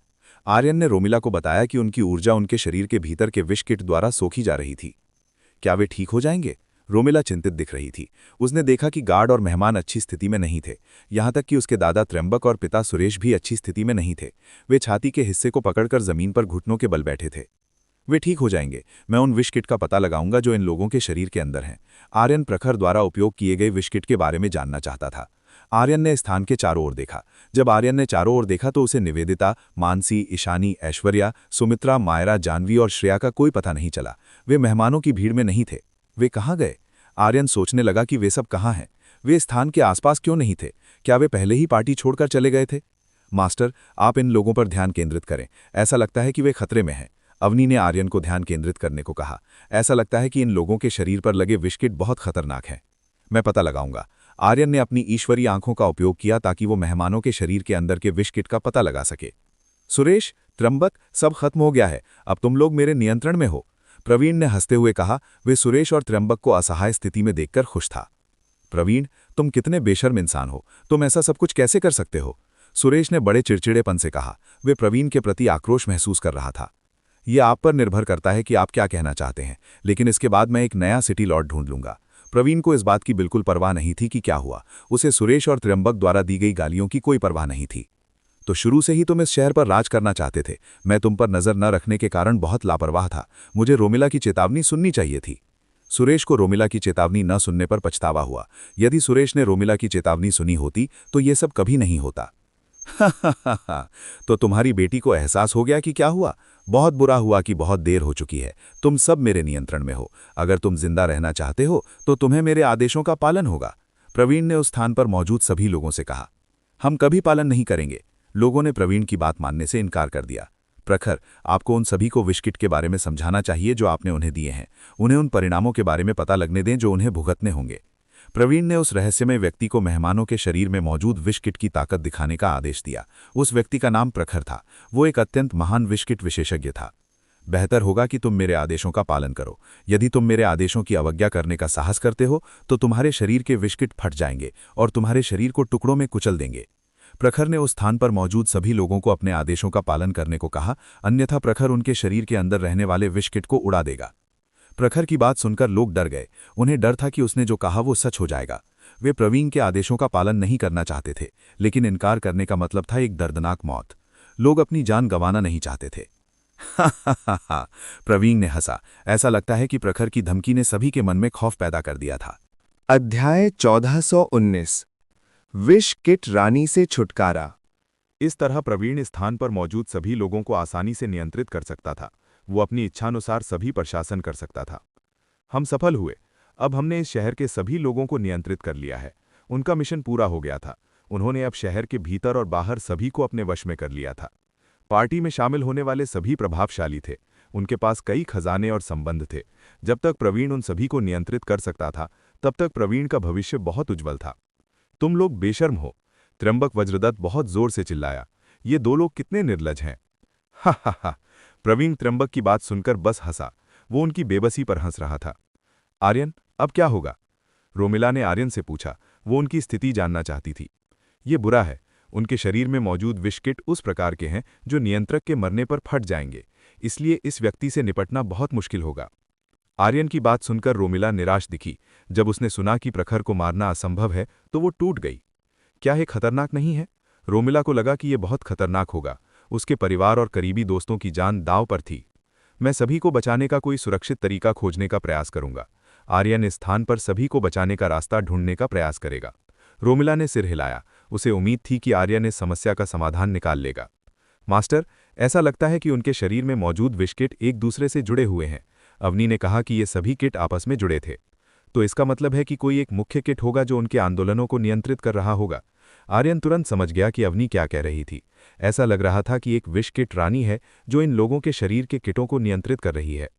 S4: आर्यन ने रोमिला को बताया कि उनकी ऊर्जा उनके शरीर के भीतर के विष किट द्वारा सोखी जा रही थी। क्या वे ठीक हो जाएंगे? रोमिला चिंतित दिख रही थी। उसने देखा कि गार्ड और मेहमान अच्छी स्थिति में नहीं थे। यहां तक कि उसके दादा त्र्यंबक और पिता सुरेश भी अच्छी स्थिति में नहीं थे। वे छाती के हिस्से को पकड़कर जमीन पर घुटनों के बल बैठे थे। वे ठीक हो जाएंगे। मैं उन विष किट का पता लगाऊंगा जो इन लोगों के शरीर के अंदर हैं। आर्यन प्रखर द्वारा उपयोग किए गए विष किट के बारे में जानना चाहता था। आर्यन ने स्थान के चारों ओर देखा। जब आर्यन ने चारों ओर देखा तो उसे निवेदिता, मानसी, ईशानी, ऐश्वर्या, सुमित्रा, मायरा, जानवी और श्रेया का कोई पता नहीं चला। वे मेहमानों की भीड़ में नहीं थे। वे कहाँ गए? आर्यन सोचने लगा कि वे सब कहाँ हैं। वे स्थान के आसपास क्यों नहीं थे? क्या वे पहले ही पार्टी छोड़कर चले गए थे? मास्टर, आप इन लोगों पर ध्यान केंद्रित करें। ऐसा लगता है कि वे खतरे में हैं, अवनी ने आर्यन को ध्यान केंद्रित करने को कहा। ऐसा लगता है कि इन लोगों के शरीर पर लगे विष किट बहुत खतरनाक हैं। मैं पता लगाऊंगा। आर्यन ने अपनी ईश्वरीय आंखों का उपयोग किया ताकि वो मेहमानों के शरीर के अंदर के विष किट का पता लगा सके। सुरेश, त्र्यंबक, सब खत्म हो गया है। अब तुम लोग मेरे नियंत्रण में हो, प्रवीण ने हंसते हुए कहा। वे सुरेश और त्र्यंबक को असहाय स्थिति में देखकर खुश था। प्रवीण, तुम कितने बेशर्म इंसान हो। तुम ऐसा सब कुछ कैसे कर सकते हो? सुरेश ने बड़े चिड़चिड़ेपन से कहा। वे प्रवीण के प्रति आक्रोश महसूस कर रहा था। यह आप पर निर्भर करता है कि आप क्या कहना चाहते हैं, लेकिन इसके बाद मैं एक नया सिटी लॉर्ड ढूंढ लूंगा। प्रवीण को इस बात की बिल्कुल परवाह नहीं थी कि क्या हुआ। उसे सुरेश और त्र्यंबक द्वारा दी गई गालियों की कोई परवाह नहीं थी। तो शुरू से ही तुम इस शहर पर राज करना चाहते थे। मैं तुम पर नजर न रखने के कारण बहुत लापरवाह था। मुझे रोमिला की चेतावनी सुननी चाहिए थी। सुरेश को रोमिला की चेतावनी न सुनने पर पछतावा हुआ। यदि सुरेश ने रोमिला की चेतावनी सुनी होती तो ये सब कभी नहीं होता। तो तुम्हारी बेटी को एहसास हो गया कि क्या हुआ? बहुत बुरा हुआ कि बहुत देर हो चुकी है। तुम सब मेरे नियंत्रण में हो। अगर तुम जिंदा रहना चाहते हो तो तुम्हें मेरे आदेशों का पालन होगा। प्रवीण ने उस स्थान पर मौजूद सभी लोगों से कहा। हम कभी पालन नहीं करेंगे। लोगों ने प्रवीण की बात मानने से इनकार कर दिया। प्रखर, आपको उन सभी को विष किट के बारे में समझाना चाहिए जो आपने उन्हें दिए हैं। उन्हें उन परिणामों के बारे में पता लगने दें जो उन्हें भुगतने होंगे। प्रवीण ने उस रहस्यमय व्यक्ति को मेहमानों के शरीर में मौजूद विष किट की ताकत दिखाने का आदेश दिया। उस व्यक्ति का नाम प्रखर था। वो एक अत्यंत महान विष किट विशेषज्ञ था। बेहतर होगा कि तुम मेरे आदेशों का पालन करो। यदि तुम मेरे आदेशों की अवज्ञा करने का साहस करते हो तो तुम्हारे शरीर के विष किट फट जाएंगे और तुम्हारे शरीर को टुकड़ों में कुचल देंगे। प्रखर ने उस स्थान पर मौजूद सभी लोगों को अपने आदेशों का पालन करने को कहा, अन्यथा प्रखर उनके शरीर के अंदर रहने वाले विष किट को उड़ा देगा। प्रखर की बात सुनकर लोग डर गए। उन्हें डर था कि उसने जो कहा वो सच हो जाएगा। वे प्रवीण के आदेशों का पालन नहीं करना चाहते थे, लेकिन इनकार करने का मतलब था एक दर्दनाक मौत। लोग अपनी जान गंवाना नहीं चाहते थे। हा, प्रवीण ने हंसा। ऐसा लगता है कि प्रखर की धमकी ने सभी के मन में खौफ पैदा कर दिया था।
S3: अध्याय 1419 विष किट रानी से छुटकारा।
S1: इस तरह प्रवीण स्थान पर मौजूद सभी लोगों को आसानी से नियंत्रित कर सकता था। वो अपनी इच्छानुसार सभी पर शासन कर सकता था। हम सफल हुए। अब हमने इस शहर के सभी लोगों को नियंत्रित कर लिया है। उनका मिशन पूरा हो गया था। उन्होंने अब शहर के भीतर और बाहर सभी को अपने वश में कर लिया था। पार्टी में शामिल होने वाले सभी प्रभावशाली थे। उनके पास कई खजाने और संबंध थे। जब तक प्रवीण उन सभी को नियंत्रित कर सकता था, तब तक प्रवीण का भविष्य बहुत उज्जवल था। तुम लोग बेशर्म हो, त्र्यंबक वज्रदत्त बहुत जोर से चिल्लाया। ये दो लोग कितने निर्लज हैं। हा। प्रवीण त्र्यंबक की बात सुनकर बस हंसा। वो उनकी बेबसी पर हंस रहा था। आर्यन, अब क्या होगा? रोमिला ने आर्यन से पूछा। वो उनकी स्थिति जानना चाहती थी। ये बुरा है। उनके शरीर में मौजूद विष किट उस प्रकार के हैं जो नियंत्रक के मरने पर फट जाएंगे, इसलिए इस व्यक्ति से निपटना बहुत मुश्किल होगा। आर्यन की बात सुनकर रोमिला निराश दिखी। जब उसने सुना कि प्रखर को मारना असंभव है तो वो टूट गई। क्या ये खतरनाक नहीं है? रोमिला को लगा कि यह बहुत खतरनाक होगा। उसके परिवार और करीबी दोस्तों की जान दांव पर थी। मैं सभी को बचाने का कोई सुरक्षित तरीका खोजने का प्रयास करूंगा। आर्यन इस स्थान पर सभी को बचाने का रास्ता ढूंढने का प्रयास करेगा। रोमिला ने सिर हिलाया। उसे उम्मीद थी कि आर्यन इस समस्या का समाधान निकाल लेगा। मास्टर, ऐसा लगता है कि उनके शरीर में मौजूद विष किट एक दूसरे से जुड़े हुए हैं। अवनी ने कहा कि ये सभी किट आपस में जुड़े थे। तो इसका मतलब है कि कोई एक मुख्य किट होगा जो उनके आंदोलनों को नियंत्रित कर रहा होगा। आर्यन तुरंत समझ गया कि अवनी क्या कह रही थी। ऐसा लग रहा था कि एक विष किट रानी है जो इन लोगों के शरीर के किटों को नियंत्रित कर रही है।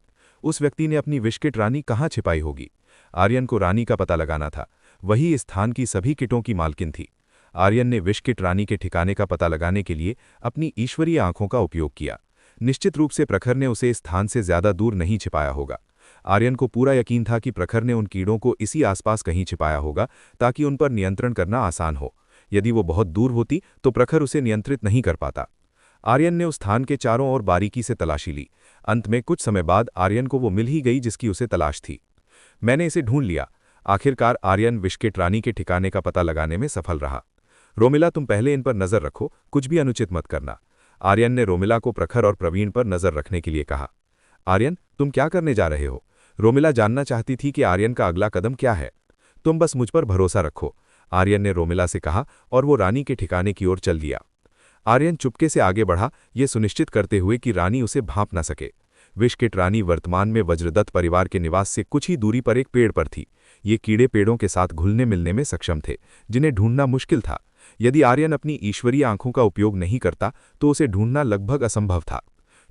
S1: उस व्यक्ति ने अपनी विष किट रानी कहाँ छिपाई होगी? आर्यन को रानी का पता लगाना था। वही इस स्थान की सभी किटों की मालकिन थी। आर्यन ने विष किट रानी के ठिकाने का पता लगाने के लिए अपनी ईश्वरीय आंखों का उपयोग किया। निश्चित रूप से प्रखर ने उसे इस स्थान से ज्यादा दूर नहीं छिपाया होगा। आर्यन को पूरा यकीन था कि प्रखर ने उन कीड़ों को इसी आसपास कहीं छिपाया होगा ताकि उन पर नियंत्रण करना आसान हो। यदि वो बहुत दूर होती तो प्रखर उसे नियंत्रित नहीं कर पाता। आर्यन ने उस स्थान के चारों ओर बारीकी से तलाशी ली। अंत में कुछ समय बाद आर्यन को वो मिल ही गई जिसकी उसे तलाश थी। मैंने इसे ढूंढ लिया। आखिरकार आर्यन विष किट रानी के ठिकाने का पता लगाने में सफल रहा। रोमिला, तुम पहले इन पर नजर रखो, कुछ भी अनुचित मत करना। आर्यन ने रोमिला को प्रखर और प्रवीण पर नजर रखने के लिए कहा। आर्यन, तुम क्या करने जा रहे हो? रोमिला जानना चाहती थी कि आर्यन का अगला कदम क्या है। तुम बस मुझ पर भरोसा रखो, आर्यन ने रोमिला से कहा और वो रानी के ठिकाने की ओर चल दिया। आर्यन चुपके से आगे बढ़ा, ये सुनिश्चित करते हुए कि रानी उसे भांप न सके। विष किट रानी वर्तमान में वज्रदत्त परिवार के निवास से कुछ ही दूरी पर एक पेड़ पर थी। ये कीड़े पेड़ों के साथ घुलने मिलने में सक्षम थे, जिन्हें ढूंढना मुश्किल था। यदि आर्यन अपनी ईश्वरीय आंखों का उपयोग नहीं करता तो उसे ढूंढना लगभग असंभव था।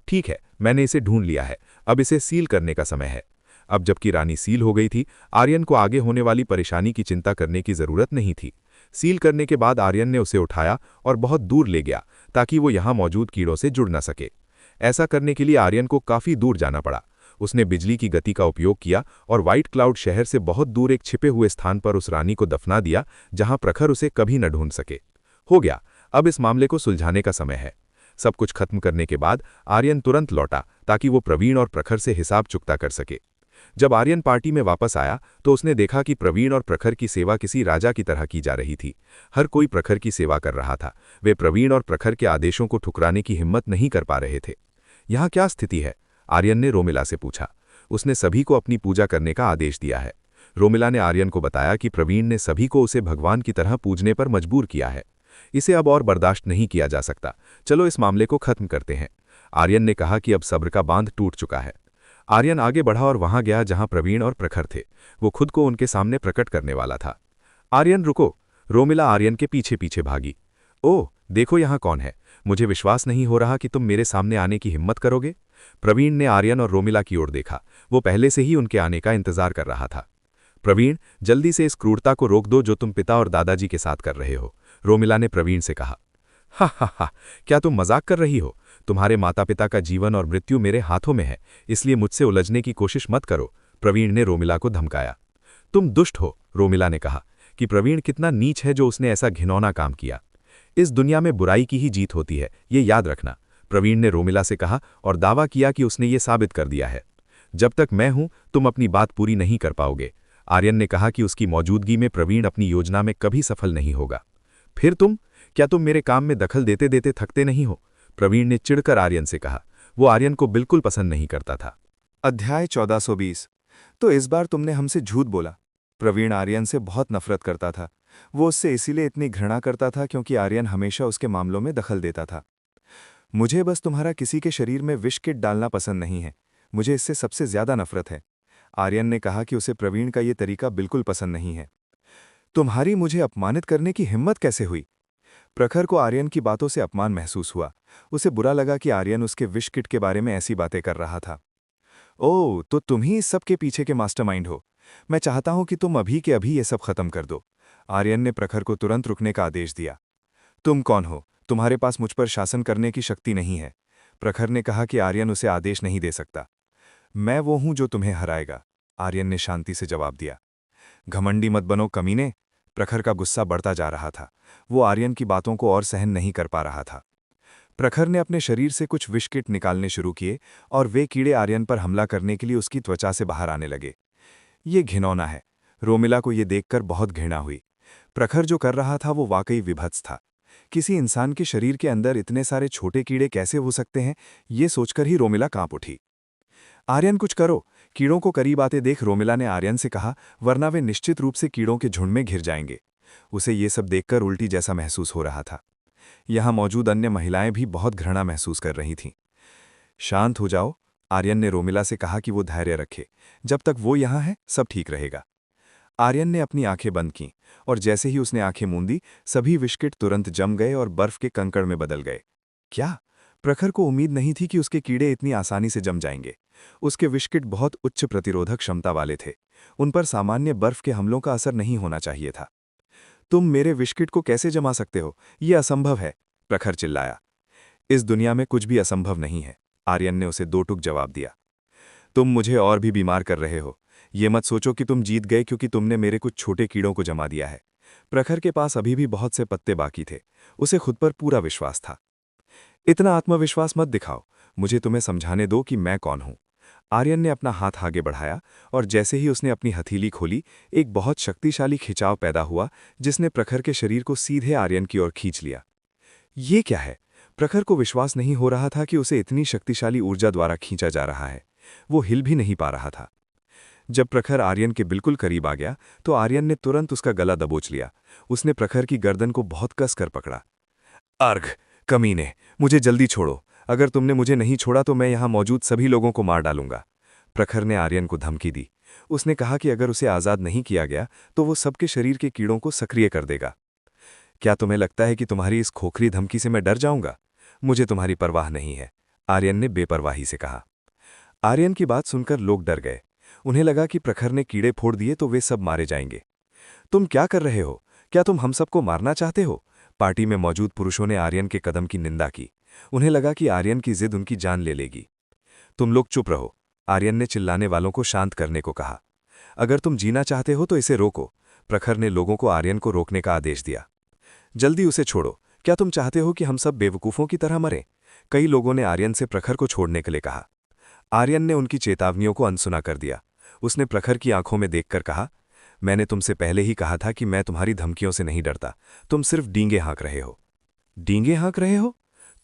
S1: ठीक है, मैंने इसे ढूंढ लिया है, अब इसे सील करने का समय है। अब जबकि रानी सील हो गई थी, आर्यन को आगे होने वाली परेशानी की चिंता करने की जरूरत नहीं थी। सील करने के बाद आर्यन ने उसे उठाया और बहुत दूर ले गया ताकि वो यहां मौजूद कीड़ों से जुड़ न सके। ऐसा करने के लिए आर्यन को काफी दूर जाना पड़ा। उसने बिजली की गति का उपयोग किया और व्हाइट क्लाउड शहर से बहुत दूर एक छिपे हुए स्थान पर उस रानी को दफना दिया जहां प्रखर उसे कभी न ढूंढ सके। हो गया, अब इस मामले को सुलझाने का समय है। सब कुछ खत्म करने के बाद आर्यन तुरंत लौटा ताकि वो प्रवीण और प्रखर से हिसाब चुकता कर सके। जब आर्यन पार्टी में वापस आया तो उसने देखा कि प्रवीण और प्रखर की सेवा किसी राजा की तरह की जा रही थी। हर कोई प्रखर की सेवा कर रहा था। वे प्रवीण और प्रखर के आदेशों को ठुकराने की हिम्मत नहीं कर पा रहे थे। यहाँ क्या स्थिति है? आर्यन ने रोमिला से पूछा। उसने सभी को अपनी पूजा करने का आदेश दिया है। रोमिला ने आर्यन को बताया कि प्रवीण ने सभी को उसे भगवान की तरह पूजने पर मजबूर किया है।
S3: इसे अब और बर्दाश्त नहीं किया जा सकता। चलो इस मामले को खत्म करते हैं। आर्यन ने कहा कि अब सब्र का बांध टूट चुका है। आर्यन आगे बढ़ा और वहां गया जहां प्रवीण और प्रखर थे। वो खुद को उनके सामने प्रकट करने वाला था। आर्यन रुको। रोमिला आर्यन के पीछे पीछे भागी। ओह देखो यहाँ कौन है। मुझे विश्वास नहीं हो रहा कि तुम मेरे सामने आने की हिम्मत करोगे। प्रवीण ने आर्यन और रोमिला की ओर देखा। वो पहले से ही उनके आने का इंतजार कर रहा था। प्रवीण, जल्दी से इस क्रूरता को रोक दो जो तुम पिता और दादाजी के साथ कर रहे हो, रोमिला ने प्रवीण से कहा। हा, क्या तुम मजाक कर रही हो? तुम्हारे माता पिता का जीवन और मृत्यु मेरे हाथों में है, इसलिए मुझसे उलझने की कोशिश मत करो, प्रवीण ने रोमिला को धमकाया। तुम दुष्ट हो, रोमिला ने कहा कि प्रवीण कितना नीच है जो उसने ऐसा घिनौना काम किया। इस दुनिया में बुराई की ही जीत होती है, ये याद रखना, प्रवीण ने रोमिला से कहा और दावा किया कि उसने ये साबित कर दिया है। जब तक मैं हूं तुम अपनी बात पूरी नहीं कर पाओगे। आर्यन ने कहा कि उसकी मौजूदगी में प्रवीण अपनी योजना में कभी सफल नहीं होगा। फिर तुम, क्या तुम मेरे काम में दखल देते देते थकते नहीं हो? प्रवीण ने चिढ़कर आर्यन से कहा। वो आर्यन को बिल्कुल पसंद नहीं करता था।
S4: अध्याय 1420। तो इस बार तुमने हमसे झूठ बोला। प्रवीण आर्यन से बहुत नफरत करता था। वो उससे इसीलिए इतनी घृणा करता था क्योंकि आर्यन हमेशा उसके मामलों में दखल देता था। मुझे बस तुम्हारा किसी के शरीर में विष किट डालना पसंद नहीं है। मुझे इससे सबसे ज्यादा नफरत है। आर्यन ने कहा कि उसे प्रवीण का ये तरीका बिल्कुल पसंद नहीं है। तुम्हारी मुझे अपमानित करने की हिम्मत कैसे हुई? प्रखर को आर्यन की बातों से अपमान महसूस हुआ। उसे बुरा लगा कि आर्यन उसके विष किट के बारे में ऐसी बातें कर रहा था। ओह, तो तुम ही इस सब के पीछे के मास्टरमाइंड हो। मैं चाहता हूं कि तुम अभी के अभी ये सब खत्म कर दो। आर्यन ने प्रखर को तुरंत रुकने का आदेश दिया। तुम कौन हो? तुम्हारे पास मुझ पर शासन करने की शक्ति नहीं है। प्रखर ने कहा कि आर्यन उसे आदेश नहीं दे सकता। मैं वो हूं जो तुम्हें हराएगा, आर्यन ने शांति से जवाब दिया। घमंडी मत बनो कमीने। प्रखर का गुस्सा बढ़ता जा रहा था। वो आर्यन की बातों को और सहन नहीं कर पा रहा था। प्रखर ने अपने शरीर से कुछ विष किट निकालने शुरू किए और वे कीड़े आर्यन पर हमला करने के लिए उसकी त्वचा से बाहर आने लगे। ये घिनौना है। रोमिला को ये देखकर बहुत घृणा हुई। प्रखर जो कर रहा था वो वाकई विभत्स था। किसी इंसान के शरीर के अंदर इतने सारे छोटे कीड़े कैसे हो सकते हैं, ये सोचकर ही रोमिला कांप उठी। आर्यन कुछ करो। कीड़ों को करीब आते देख रोमिला ने आर्यन से कहा, वरना वे निश्चित रूप से कीड़ों के झुंड में घिर जाएंगे। उसे ये सब देखकर उल्टी जैसा महसूस हो रहा था। यहां मौजूद अन्य महिलाएं भी बहुत घृणा महसूस कर रही थीं। शांत हो जाओ, आर्यन ने रोमिला से कहा कि वो धैर्य रखे। जब तक वो यहां है सब ठीक रहेगा। आर्यन ने अपनी आंखें बंद कीं और जैसे ही उसने आंखें मूंदी, सभी विस्किट तुरंत जम गए और बर्फ के कंकड़ में बदल गए। क्या? प्रखर को उम्मीद नहीं थी कि उसके कीड़े इतनी आसानी से जम जाएंगे। उसके विस्किट बहुत उच्च प्रतिरोधक क्षमता वाले थे। उन पर सामान्य बर्फ के हमलों का असर नहीं होना चाहिए था। तुम मेरे विस्किट को कैसे जमा सकते हो? यह असंभव है, प्रखर चिल्लाया। इस दुनिया में कुछ भी असंभव नहीं है, आर्यन ने उसे दो टुक जवाब दिया। तुम मुझे और भी बीमार कर रहे हो। ये मत सोचो कि तुम जीत गए क्योंकि तुमने मेरे कुछ छोटे कीड़ों को जमा दिया है। प्रखर के पास अभी भी बहुत से पत्ते बाकी थे। उसे खुद पर पूरा विश्वास था। इतना आत्मविश्वास मत दिखाओ। मुझे तुम्हें समझाने दो कि मैं कौन हूं। आर्यन ने अपना हाथ आगे बढ़ाया और जैसे ही उसने अपनी हथेली खोली, एक बहुत शक्तिशाली खिंचाव पैदा हुआ जिसने प्रखर के शरीर को सीधे आर्यन की ओर खींच लिया। ये क्या है? प्रखर को विश्वास नहीं हो रहा था कि उसे इतनी शक्तिशाली ऊर्जा द्वारा खींचा जा रहा है। वो हिल भी नहीं पा रहा था। जब प्रखर आर्यन के बिल्कुल करीब आ गया तो आर्यन ने तुरंत उसका गला दबोच लिया। उसने प्रखर की गर्दन को बहुत कस कर पकड़ा। अर्घ, कमीने, मुझे जल्दी छोड़ो। अगर तुमने मुझे नहीं छोड़ा तो मैं यहां मौजूद सभी लोगों को मार डालूंगा। प्रखर ने आर्यन को धमकी दी। उसने कहा कि अगर उसे आज़ाद नहीं किया गया तो वो सबके शरीर के कीड़ों को सक्रिय कर देगा। क्या तुम्हें लगता है कि तुम्हारी इस खोखली धमकी से मैं डर जाऊंगा? मुझे तुम्हारी परवाह नहीं है, आर्यन ने बेपरवाही से कहा। आर्यन की बात सुनकर लोग डर गए। उन्हें लगा कि प्रखर ने कीड़े फोड़ दिए तो वे सब मारे जाएंगे। तुम क्या कर रहे हो? क्या तुम हम सबको मारना चाहते हो? पार्टी में मौजूद पुरुषों ने आर्यन के कदम की निंदा की। उन्हें लगा कि आर्यन की जिद उनकी जान ले लेगी। तुम लोग चुप रहो, आर्यन ने चिल्लाने वालों को शांत करने को कहा। अगर तुम जीना चाहते हो तो इसे रोको। प्रखर ने लोगों को आर्यन को रोकने का आदेश दिया। जल्दी उसे छोड़ो। क्या तुम चाहते हो कि हम सब बेवकूफ़ों की तरह मरें? कई लोगों ने आर्यन से प्रखर को छोड़ने के लिए कहा। आर्यन ने उनकी चेतावनियों को अनसुना कर दिया। उसने प्रखर की आंखों में देखकर कहा, मैंने तुमसे पहले ही कहा था कि मैं तुम्हारी धमकियों से नहीं डरता। तुम सिर्फ डींगे हाँक रहे हो। डींगे हाँक रहे हो?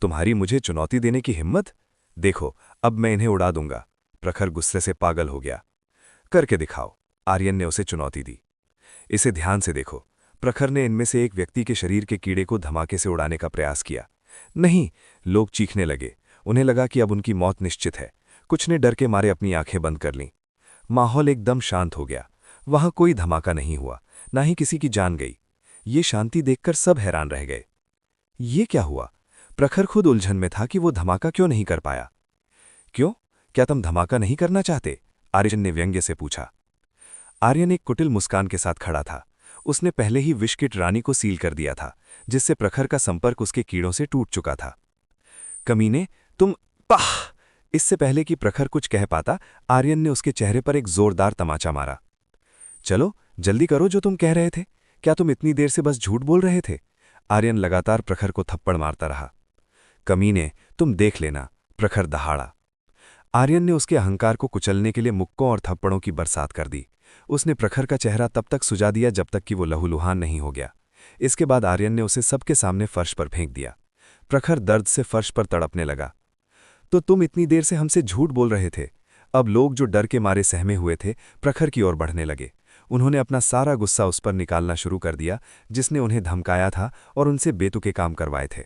S4: तुम्हारी मुझे चुनौती देने की हिम्मत? देखो, अब मैं इन्हें उड़ा दूंगा। प्रखर गुस्से से पागल हो गया। करके दिखाओ, आर्यन ने उसे चुनौती दी। इसे ध्यान से देखो।
S2: प्रखर ने इनमें से एक व्यक्ति के शरीर के कीड़े को धमाके से उड़ाने का प्रयास किया। नहीं, लोग चीखने लगे। उन्हें लगा कि अब उनकी मौत निश्चित है। कुछ ने डर के मारे अपनी आंखें बंद कर लीं। माहौल एकदम शांत हो गया। वहां कोई धमाका नहीं हुआ, ना ही किसी की जान गई। ये शांति देखकर सब हैरान रह गए। ये क्या हुआ? प्रखर खुद उलझन में था कि वो धमाका क्यों नहीं कर पाया। क्यों? क्या तुम धमाका नहीं करना चाहते? आर्यन ने व्यंग्य से पूछा। आर्यन एक कुटिल मुस्कान के साथ खड़ा था। उसने पहले ही विषकिट रानी को सील कर दिया था, जिससे प्रखर का संपर्क उसके कीड़ों से टूट चुका था। कमीने, तुम पाह! इससे पहले कि प्रखर कुछ कह पाता, आर्यन ने उसके चेहरे पर एक जोरदार तमाचा मारा। चलो, जल्दी करो जो तुम कह रहे थे। क्या तुम इतनी देर से बस झूठ बोल रहे थे? आर्यन लगातार प्रखर को थप्पड़ मारता रहा। कमीने, तुम देख लेना, प्रखर दहाड़ा। आर्यन ने उसके अहंकार को कुचलने के लिए मुक्कों और थप्पड़ों की बरसात कर दी। उसने प्रखर का चेहरा तब तक सुजा दिया जब तक कि वो लहूलुहान नहीं हो गया। इसके बाद आर्यन ने उसे सबके सामने फर्श पर फेंक दिया। प्रखर दर्द से फर्श पर तड़पने लगा। तो तुम इतनी देर से हमसे झूठ बोल रहे थे? अब लोग जो डर के मारे सहमे हुए थे, प्रखर की ओर बढ़ने लगे। उन्होंने अपना सारा गुस्सा उस पर निकालना शुरू कर दिया, जिसने उन्हें धमकाया था और उनसे बेतुके काम करवाए थे।